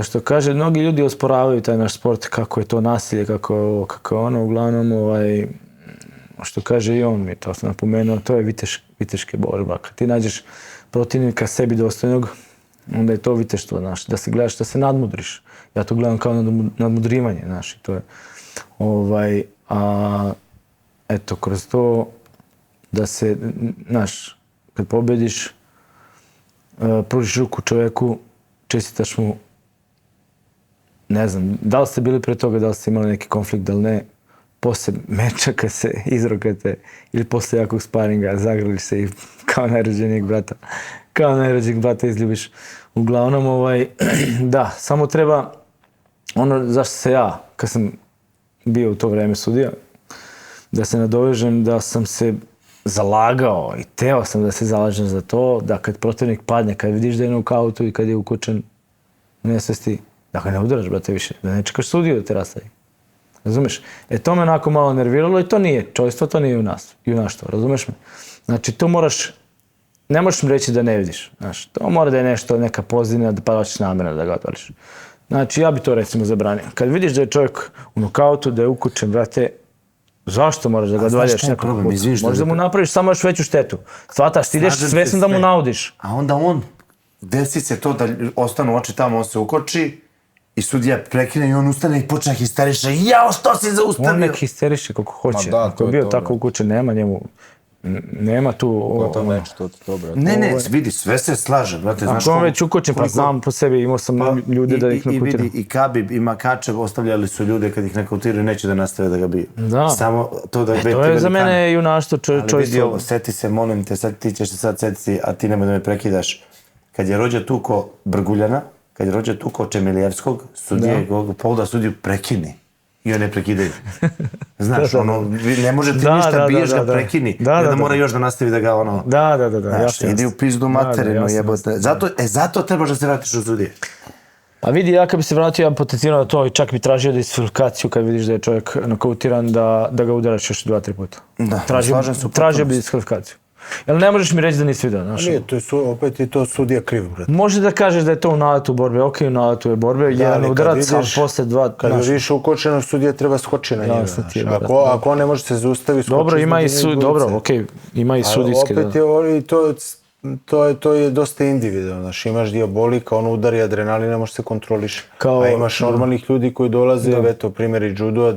što kaže, mnogi ljudi osporavaju taj naš sport, kako je to nasilje, kako je ovo, kako je ono, uglavnom, što kaže i on mi je to sam napomenuo, to je viteške borba. Kad ti nađeš protivnika sebi dostojnog, onda je to viteštvo, znaš, da se gledaš, da se nadmudriš. Ja to gledam kao nadmudrivanje, znaš, i to je, a eto, kroz to da se, znaš, kad pobjediš, pružiš ruku čovjeku, čestitaš mu, ne znam, da li ste bili pre toga, da li ste imali neki konflikt, da li ne, posle meča kad se izrokate ili posle jakog sparinga zagrliš se i kao najrođenijeg brata izljubiš. Uglavnom, da, samo treba, ono zašto se ja, kad sam bio u to vreme sudija, da se nadovežem da sam se zalagao i teo sam da se zalažem za to, da kad protivnik padne, kad vidiš da je nokautu i kad je ukočen u nesvesti, da ga ne udaraš, brate, više, da ne čekaš sudiju da te rastavi. Razumeš? To me onako malo nerviralo i to nije čojstvo, to nije junaštvo, razumeš me? Znači, to moraš ne možeš mi reći da ne vidiš. Znaš, to mora da je nešto, neka pozadina, pa hoćeš namjerno da ga otvoriš. Znači, ja bi to recimo zabranio. Kad vidiš da je čovjek u nokautu, da je ukućen, brate, zašto moraš da ga odvaljaš nekog problem? puta? Izvini što Možda te- mu napraviš samo još veću štetu. Shvataš, ti ideš Slažem se svesno da mu sve. naudiš. A onda on, desi se to da ostanu oči tamo, on se ukoči i sudija prekine i on ustane i počne histeriše. Jao, što si On zaustavio? nek histeriše kako hoće. Ma da, Ako to je je bio to, tako brate. ukućen, nema njemu, nema tu... To meč, to dobro. Ne, vidi, sve se slaže, brate. Znaš, Ako on već ukućen, pa znam po sebi, imao sam ljude da ih I nokautiraju. vidi, i Khabib i Makačev ostavljali su ljude kad ih nekautiraju, neće da nastave da ga biju. Da. Samo to da To je za mene junaštvo, Ali vidi čojstvo. ovo, seti se, molim te, sad ti ćeš se sad setiti, a ti nemoj da me prekidaš. Kad je Rođa tuko Brguljana, kad je Rođa tuko Čemilijevskog, sudije Polda sudiju prekini. I on ne prekidaju. Znaš, ono, ne može ti ništa, biješ ga, prekini. I onda mora još da nastavi da ga, ono... Da, Znaš, jasno. idi u pizdu materinu, jasno, jebote. Zato trebaš da se vratiš u sudije. A vidi, ja kad bi se vratio, ja bi potencirao na to i čak bi tražio diskvalifikaciju kad vidiš da je čovjek nokautiran, da ga udaraš još 2-3 puta. Da, Tražio slažem se u bi potpunosti. diskvalifikaciju. Jel ne možeš mi reći da nisi vidio, znaš? Nije, to je opet je to sudija kriv, brate. Može da kažeš da je to u naletu borbe, ok, u naletu je borbe, jedan ali kad udarac, ali vidiš- posle dva, Kad znaš. vidiš ukočenog sudija treba skoči na njega. Jasno ti je, znaš. brate. Ako on ne može se zaustaviti, skoči Dobro, ima i između njih dobro, dvojice. ok, ima i Ali sudijske. opet je to je dosta individualno, znaš, imaš diabolika, on udari adrenalin, ne može se kontroliš. A imaš normalnih ljudi koji dolaze, eto primjer i judoa,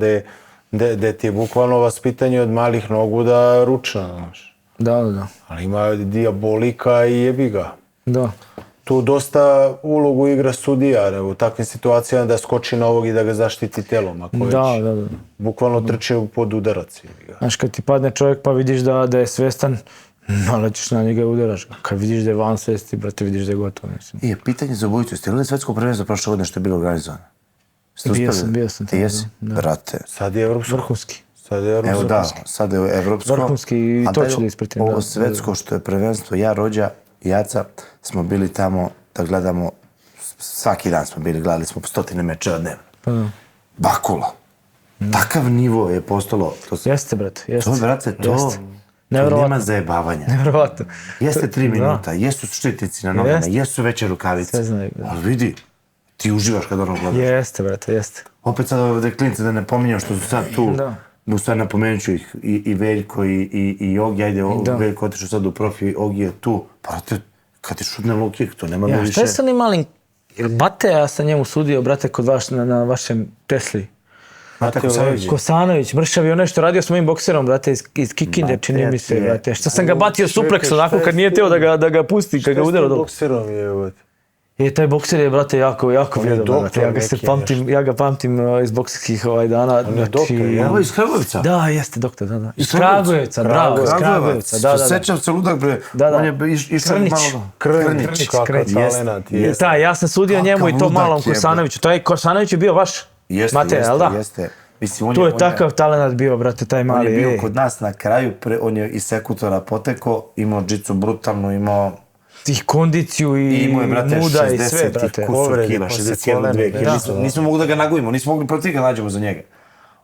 da ti je bukvalno vaspitanje od malih nogu da ručna, znaš. Da. Ali ima diabolika i jebi ga. Da. Tu dosta ulogu igra sudija u takvim situacijama da skoči na ovog i da ga zaštiti telom, ako već. Da. Bukvalno trče pod udarac. jebi ga. Znaš, kad ti padne čovjek pa vidiš da je svestan, nalećeš na njega i udaraš ga. Kad vidiš da je van svesti, brate, vidiš da je gotovo, mislim. I pitanje za obojicu, ste li svetsko prvenstvo prošle godine što je bilo organizovano? Ste Bio uspeli? sam Ti tamo, jesi? da. Brate. Sad je evropsko. Vrhunski. Evo da, sad je evropsko. Vrhunski i A to daj, će da ispratim, Ovo da. svetsko što je prvenstvo, ja, Rođa i Jaca smo bili tamo da gledamo, svaki dan smo bili, gledali smo 100 mečeva dnevno. Pa da. Bakula. Takav nivo je postalo. Jeste, brate, jeste. To, brate, to Jeste. nema Nevjerovatno. zajebavanja. Nevjerovatno. Jeste 3 Da. minuta, jesu štitnici na nogama, Jeste. jesu veće rukavice. Sve znaju, da. Ali vidi, ti uživaš kad ono gledaš. Jeste, brate, jeste. Opet sad ovdje klince da ne pominjam što su sad tu. Da. U stvari napomenut ću ih i Veljko i Jogi, ajde, Veljko otišao sad u profi, Ogi je tu. Brate, kad ti šutne low kick, to nema Ja, više. šta je sa onim malim... Jel Bate, ja sam njemu sudio, brate, kod vas na vašem Tesli. Mate Kosanović. Kosanović, mršav je ono što radio s mojim bokserom, brate, iz Kikinde, čini mi se, brate. Što sam ga batio supleks onako kad nije teo da ga pusti, kad ga udarao dole. Bokserom je, evo. Taj bokser je, brate, jako vrijedan, brate. Ja ga pamtim iz bokserskih dana. On je doktor, ja? Ovo iz Kragujevca. Da, jeste doktor, da. Iz Kragujevca. Kragujevca, bravo, iz Kragujevca, da. Sećam se ludak, bre. Da. On je išao Krnić. malo... Krnić, kakav Krnić. talenat. I taj, ja sam sudio njemu i to ludak malom je, Kosanoviću. Taj Kosanović je bio vaš Mate, jel da? Jeste. Mislim, Tu je takav talenat bio, brate, taj On mali. je bio kod nas na kraju, on je iz sekutora poteko, imao džicu brutalnu, imao... I kondiciju I i imao je, brate, muda i sve, 60 brate. i kusur Povrede kila, posle 61, kolena, 2 kila. da. Nismo mogli da ga nagujemo, nismo mogli protiv ga nađemo za njega.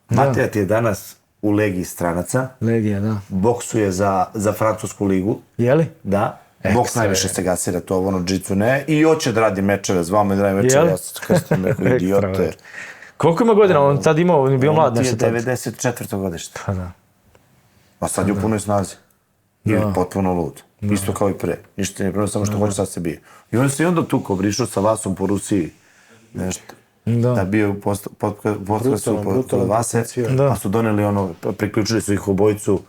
Mateja ti je danas u Legiji stranaca, Legija, da. boksuje za francusku ligu, Jeli? da. Boks najviše se gasira, to ono džicu ne. I hoće da radi mečeve, zvao me da radi mečeve, Jel? ja sam krstim neko idiote. brate. Koliko ima godina? On tad imao, on je bio mlad On ti je nešto tad. 94. godište. Pa da. A sad je u punoj snazi. I je potpuno lud. Isto kao i pre. Ništa nije prema, samo što hoće sad se bije. I on se i onda tukao, brišao sa Vasom po Rusiji. Nešto. Da bio u podcastu pod Vase, pa su doneli ono, priključili su ih obojicu,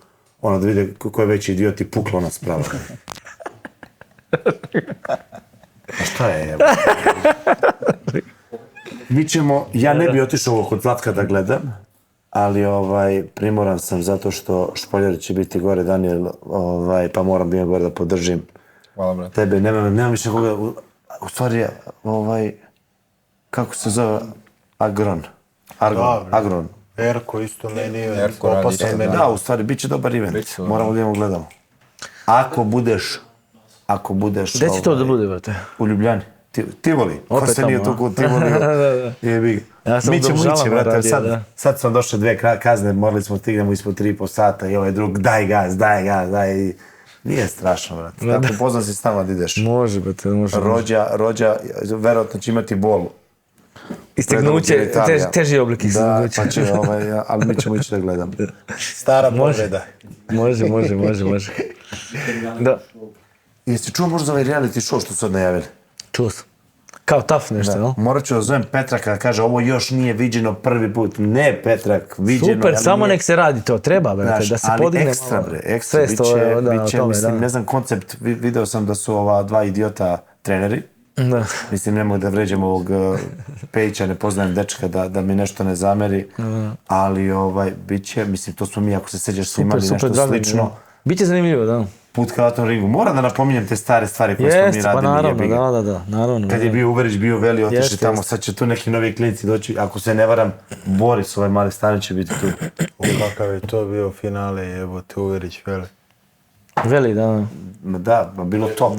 ono da vide ko je veći idiot i puklo nas pravo. A šta je, evo? Mi ćemo, ja ne bi otišao kod Zlatka da gledam, ali primoran sam zato što Špoljar će biti gore, Daniel, pa moram biti gore da podržim Hvala, brate. tebe. Nemam više koga, u stvari, kako se zove, Agron. Erko isto meni je Erko radi opasan isto, meni. Da, u stvari, bit će dobar event. Moramo da idemo gledamo. Ako budeš Gde će to da bude, brate? u Ljubljani. Tivoli. Ko Opet se nije tamo, tu u Tivoli? Jebi ga. Ja sam Mi ćemo u ići, Domžalama brate. radio, da. Sad su vam došle 2 kazne, morali smo stignemo ispod 3,5 sata i drugi, daj gas. Nije strašno, brate. Tako poznan si s nama da ideš. Može, brate, može. Rođa, verovatno će imati bol. Istegnuće, teži oblik Da, istegnuće. pa će, ali mi ćemo ići da gledamo. Stara povreda. Može. Da, Jesi čuo možda za ovaj reality show što su najavili? čuo sam. Kao taf nešto, no? Morat ću da zovem Petraka da kaže ovo još nije viđeno prvi put. Ne, Petrak, viđeno. Super, ali samo nije. nek se radi to, treba, brate, Znaš, da se ali podigne ekstra, malo. bre, ekstra, Svest o biće, tome, mislim, da. ne znam koncept, video sam da su ova dva idiota treneri. Da. Mislim, ne mogu da vređam ovog Pejića, ne poznajem dečka da mi nešto ne zameri, ali biće, mislim, to smo mi, ako se seđaš, smo imali nešto drago mi je, slično. da. Biće zanimljivo, da. Put ka Zlatnom ringu. Moram da napominjem te stare stvari koje smo mi Jeste, pa radili. naravno, jebi ga. da, naravno. Kad je bio Uverić, bio Veli, otišli Jeste, tamo, jeste. sad će tu neki novi klinci doći, ako se ne varam, Boris, ovaj mali Stanić će biti tu. Kakav je to bio finale, jebote, Uverić, Veli. Veli, da. Ma da, bilo top.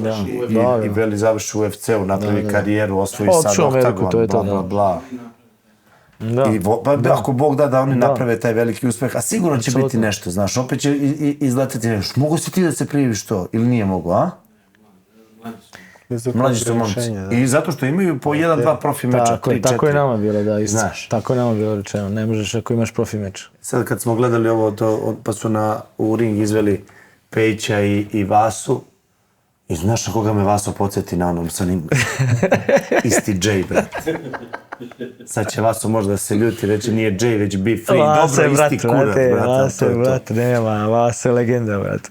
I Veli završi u UFC-u, napravi karijeru, osvoji sad Otišao u Ameriku, Octagon, to je to, bla, da. bla. Da. I ako Bog da oni naprave taj veliki uspeh, a sigurno će biti nešto, znaš, opet će izleteti nešto. Mogu si ti da se prijaviš to ili nije mogu, a? Mlađi su momci. I zato što imaju po 1-2 profi meča, 3-4. Tako je nama bilo, da, isto. Znaš. Tako je nama bilo rečeno, ne možeš ako imaš profi meč. Sad kad smo gledali ovo, pa su u ring izveli Pejića i Vasu, i znaš na koga me Vaso podsjeti na onom sa njim? Isti Jay, brate. Sad će Vaso možda da se ljuti, reći nije Jay, već be free. Dobro, isti kurac, brate. Vaso, brate, nema, Vaso je legenda, brate.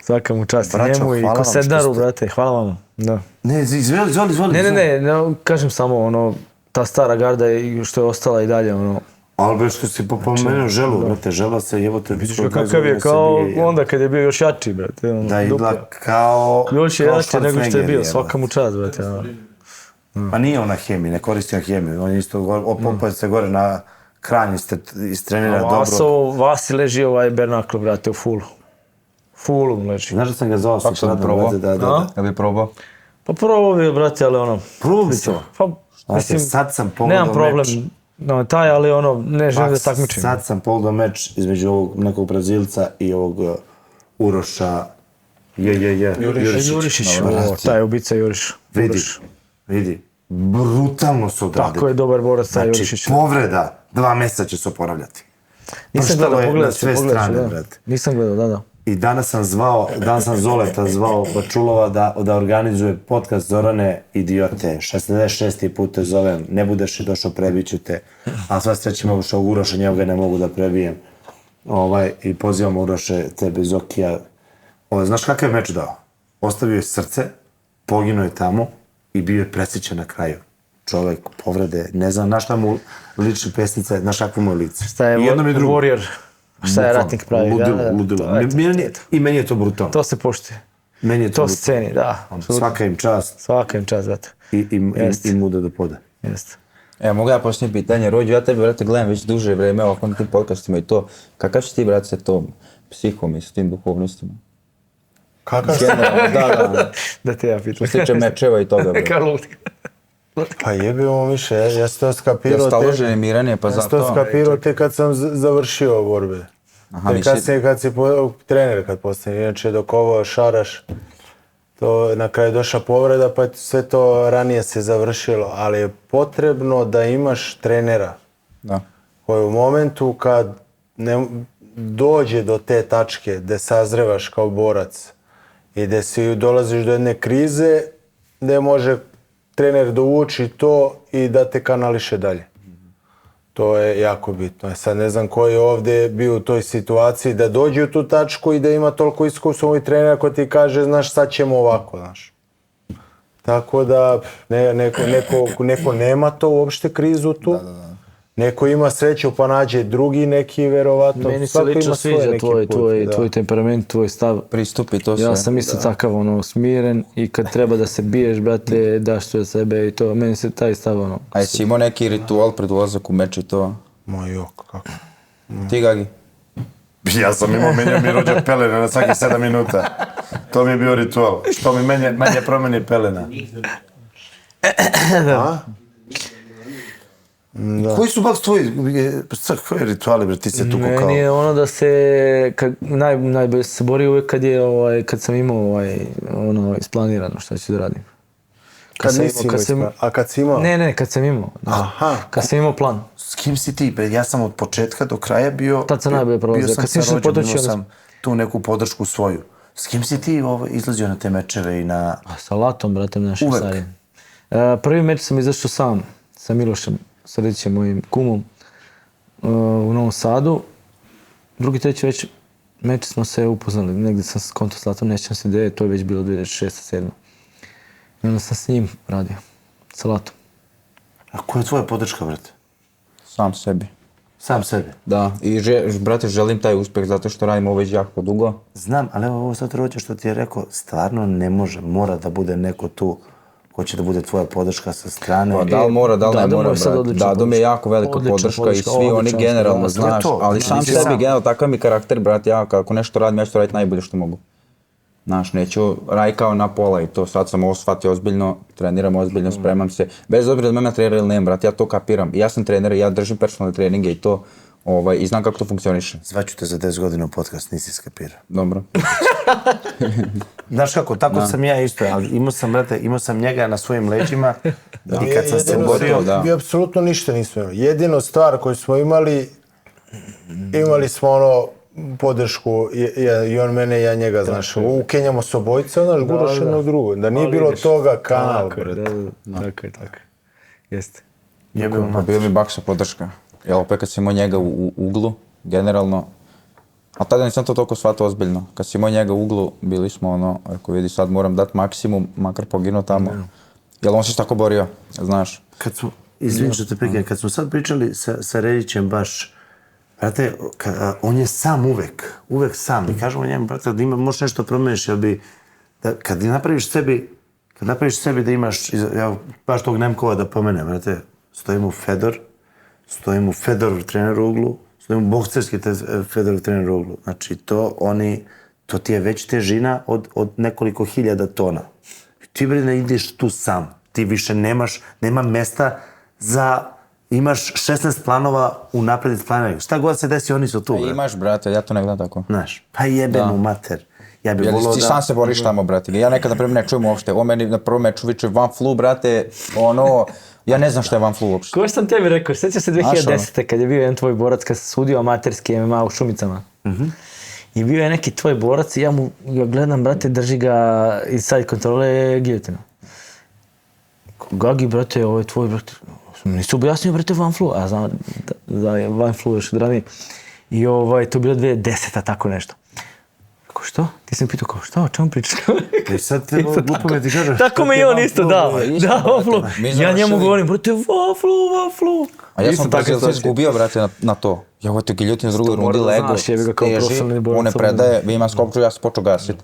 Svaka mu čast i Braćo, njemu i hvala vam što Kosednaru, ste- brate, hvala vam. Da. Ne, izvoli. Ne, kažem samo, ta stara garda što je ostala i dalje, Ali bre što si pomenuo Želu, brate, Žela se jebote... Vidiš kakav je, kao onda kad je bio još jači, brate. Da, izgleda kao... Još je kao jači nego što je Schwarzenegger, bio, jebote. svaka mu čast, brate. Pa nije ona hemija, ne koristi on hemiju, on isto opet se gore na Kranj istrenira dobro. Vasi leži ovaj Bernaklo, brate, u fullu. Fullu mu leži. Znaš da sam ga zvao Kako sam probao? Da. Ja bi probao. Pa probao bi, brate, ali Probi to. Pa, Znate, sad sam pogledao nemam problem, meč. taj, ali ne želim da takmičim. Sad sam pogledao meč između ovog nekog Brazilca i ovog Uroša Jurišić, taj ubica Juriš. Vidi, brutalno su odradili. Tako je dobar borac taj Znači, Jurišić. povreda, 2 mjeseca će se oporavljati. Nisam Prštalo gledao, je pogledat na ću, sve pogledat ću, strane, da. brate. Nisam gledao, da. I danas sam Zoleta zvao Bačulova da organizuje podcast Zorane idiote. 66. put te zovem, ne budeš li došao, prebiću te. A sva sreća mogu što Uroša, njega ne mogu da prebijem. I pozivam Uroše, tebe Zokija. Znaš kakav je meč dao? Ostavio je srce, poginuo je tamo i bio je presjećan na kraju. Čovek, povrede, ne znam na šta mu liči pesnica, znaš kakvo mu je lice. Šta je I jednom i drugom. Warrior? Šta je ratnik pravi? Ludilo. I meni je to brutalno. To se poštuje. Meni je to To brutalno. sceni, da. Svaka im čast Svaka im čast, brate. i muda da pode. Jeste. Mogu ja postaviti pitanje, Rođu, ja tebe, brate, gledam već duže vreme ovako na tim podcastima i to, kakav si ti, brate, sa tom psihom i s tim duhovnostima? Kakav Generalno, da. Da te ja pitam. Što se tiče mečeva i toga, bre. Kao lud. Pa jebimo više, ja sam to Ja skapirao staložen miranije, pa ja sam to zato. skapirao tek kad sam završio borbe. Aha, Tek nisi- kasnije kad si trener kad postane, inače dok ovo šaraš, to na kraju došla povreda pa sve to ranije se završilo, ali je potrebno da imaš trenera Da. koji u momentu kad dođe do te tačke gde sazrevaš kao borac i gde si dolaziš do jedne krize, gde može trener dovući to i da te kanališe dalje. To je jako bitno. Sad ne znam ko je ovdje bio u toj situaciji da dođe u tu tačku i da ima toliko iskustva ovaj trener ko ti kaže, znaš, sad ćemo ovako, znaš. Tako da neko nema to uopšte krizu tu. Neko ima sreću pa nađe drugi neki, verovatno. Meni se Svako lično ima svoj sviđa neki put, da. tvoj temperament, tvoj stav. Pristupi to sve. Ja sam isto takav, smiren i kad treba da se biješ, brate, daš sve od sebe i to. Meni se taj stav, A jesi imao neki ritual pred ulazak u meč i to? Ma jok, kako? Ti, Gagi? Ja sam imao menjao mi rođak pelena na svaki 7 minuta. To mi je bio ritual. Što mi manje promeni pelena. A? Koji su bak tvoji, koji rituali, bre, ti se tu kokao? Meni je ono da se, najbolje se bori uvijek kad sam imao isplanirano što ću da radim. Kad nisi imao, a kad si imao? Ne, kad sam imao. Aha. Kad sam imao plan. S kim si ti? Ja sam od početka do kraja bio... Tad sam najbolje prolazio. Bio Kad sam si sa išao rođom, područje, imao sam tu neku podršku svoju. S kim si ti izlazio na te mečeve i na... Sa Latom, bratem našim Uvek. starijim. Prvi meč sam izašao sam, sa Milošem Srdićem, mojim kumom, u Novom Sadu. Drugi, treći već meč smo se upoznali. Negdje sam s konto s Latom, nećem se gdje, to je već bilo 2006-2007. I onda sam s njim radio, sa Latom. A koja je tvoja podrška, brate? Sam sebi. Sam sebi. Da, i brate, želim taj uspjeh zato što radim ovo već jako dugo. Znam, ali evo ovo sad rođe što ti je rekao, stvarno ne može, mora da bude neko tu ko će da bude tvoja podrška sa strane. Pa da li mora, da li ne mora, sad brate. odlična Dado mi je jako velika Odlična podrška i svi oni odlična generalno, podrška. To je znaš, to, ali znači sam nisi sebi, sam. generalno, takav mi karakter, brate, ja kako nešto radim, ja ću raditi najbolje što mogu. Znaš, neću raditi kao na pola i to, sad sam ovo shvatio ozbiljno, treniram ozbiljno, spremam se, bez obzira da me trenera ili nema, brate, ja to kapiram. I ja sam trener, ja držim personalne treninge i to, i znam kako to funkcioniše. Zvaću te za 10 godina u podcast, nisi skapirao. Dobro. Znaš kako, tako sam ja isto, ali imao sam njega na svojim leđima i kad sam se Jedino borio... da. Mi apsolutno ništa nismo imali. Jedino stvar koju smo imali smo ono podršku, i on mene i ja njega, znaš, ukenjamo se obojica, znaš, guraš jedno drugo. Da nije bilo toga kanal, brate. Tako. Jeste. Bio mi baksa podrška. Jel, opet kad si imao njega u uglu, generalno, a tada nisam to toliko shvatio ozbiljno. Kad si imao njega u uglu, bili smo ako vidi sad moram dati maksimum, makar poginuo tamo. Jel on se tako borio, znaš? Izvini što te prekidam, kad smo sad pričali sa Redićem baš, brate, on je sam uvek sam. I kažemo njemu, brate, da možeš nešto promeniš, jel bi, kad napraviš sebi da imaš, ja baš tog Nemkova da pomenem, brate, stojimo u Fedorov trener u uglu, stojimo u bokserski Fedorov trener u uglu. Znači, to ti je već težina od nekoliko hiljada tona. Ti, bre, ne ideš tu sam. Ti više nema mesta imaš 16 planova unapred isplaniranih. Šta god se desi, oni su tu, bre. Imaš, brate, ja to ne gledam tako. Znaš, pa jebem u mater. Ja bih volio Ti da... sam se boriš tamo, brate. Ja nekad, na primjer, ne čujem uopšte. On meni na prvom meču viče Van Flu, brate, ja ne znam šta je Van Flu uopšte. Ko sam tebi rekao, sjećaš se 2010. kad je bio jedan tvoj borac kad se sudio amaterski MMA u Šumicama. I bio je neki tvoj borac i ja gledam, brate, drži ga iz side kontrole giljotinu. Gagi, brate, ovo je tvoj, brate, nisu objasnio, brate, Van Flu, a znam da je Van Flu još odranije. I to je bilo 2010. tako nešto. Kako što? Ti sam pitao kao što, o čemu pričaš? I sad te glupo me ti kažeš... Tako me i on isto, da, Van Flu. Ja njemu govorim, brate, Van Flu. A ja sam Brazilca izgubio, brate, na to. Ja ovo je to giljotin u drugoj rundi, lego, teži, on ne predaje, vi ima skopču, ja sam počeo gasit.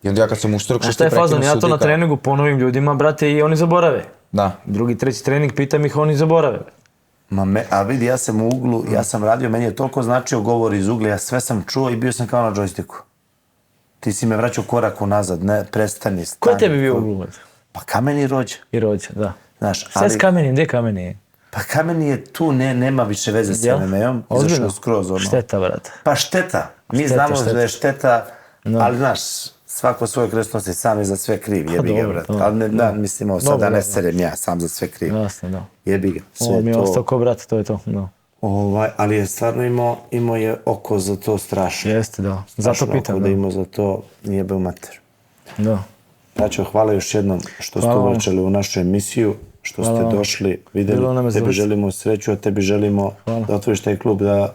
I onda ja kad sam uštrok, što je fazon, ja to na treningu ponovim ljudima, brate, i oni zaborave. Da. Drugi, treći trening, pitam ih, oni zaborave. A vidi, ja sam u uglu, ja sam radio, meni je toliko značio govor iz ugla, ja sve sam čuo i bio sam kao na džojstiku. Ti si me vraćao korak unazad, ne, prestani, stani. Ko je tebi bio u uglu? Pa Kameni i Rođe. I Rođe, da. Znaš, Šta je s Kamenim, gdje Kameni je? Pa Kameni je tu, nema više veze s MMA-om, izašao skroz ono. Šteta, brate. Pa šteta, mi znamo da je šteta, ali znaš, svako svoje kresnosti sam je za sve kriv, jebi ga, brate. Ali da, mislim, sad da ne serem ja, sam za sve kriv. Jasno, da. Jebi ga, sve to. Ovo mi je ostao ko brat, to je to, da. Ali je stvarno imao je oko za to strašno. Jeste, da. Zato pitam, da. Da imao za to, jebe u mater. Da. Braćo, hvala još jednom što ste uvrčali u našu emisiju, što ste došli, vidjeli, tebi želimo sreću, a tebi želimo da otvoriš taj klub, da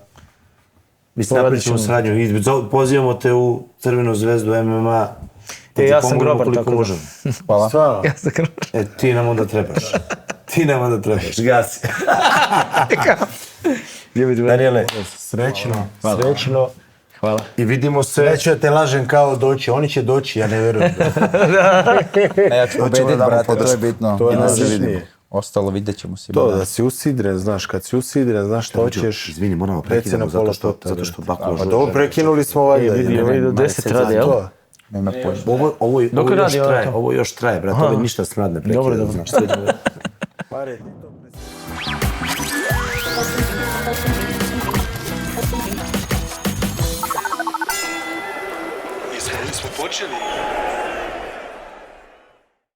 mislim, napravit ćemo saradnju. Pozivamo te u Crvenu zvezdu MMA, da ti pomognemo koliko možemo. Hvala. Stvarno. Ja sam grobar. Ti nam onda trebaš. Gasi. Daniele, Srećno. Hvala. i vidimo se... Neću da te lažem kao doći, oni će doći, ja ne vjerujem. Ja ću pobediti, brate, to je bitno. To je I da se najbitnije. vidimo. Ostalo vidjet ćemo se. To, da si usidren, znaš, kad si usidren, znaš što hoćeš. Izvini, moramo prekinemo zato što Bakula žuri. Dobro, prekinuli smo valjda. Vidi, ovo do 10 radi, jel? Nema pojma. Ovo još traje, brate, ovo je ništa smradne prekida. Dobro. Znaš, sve Pare, ti to Jesmo počeli?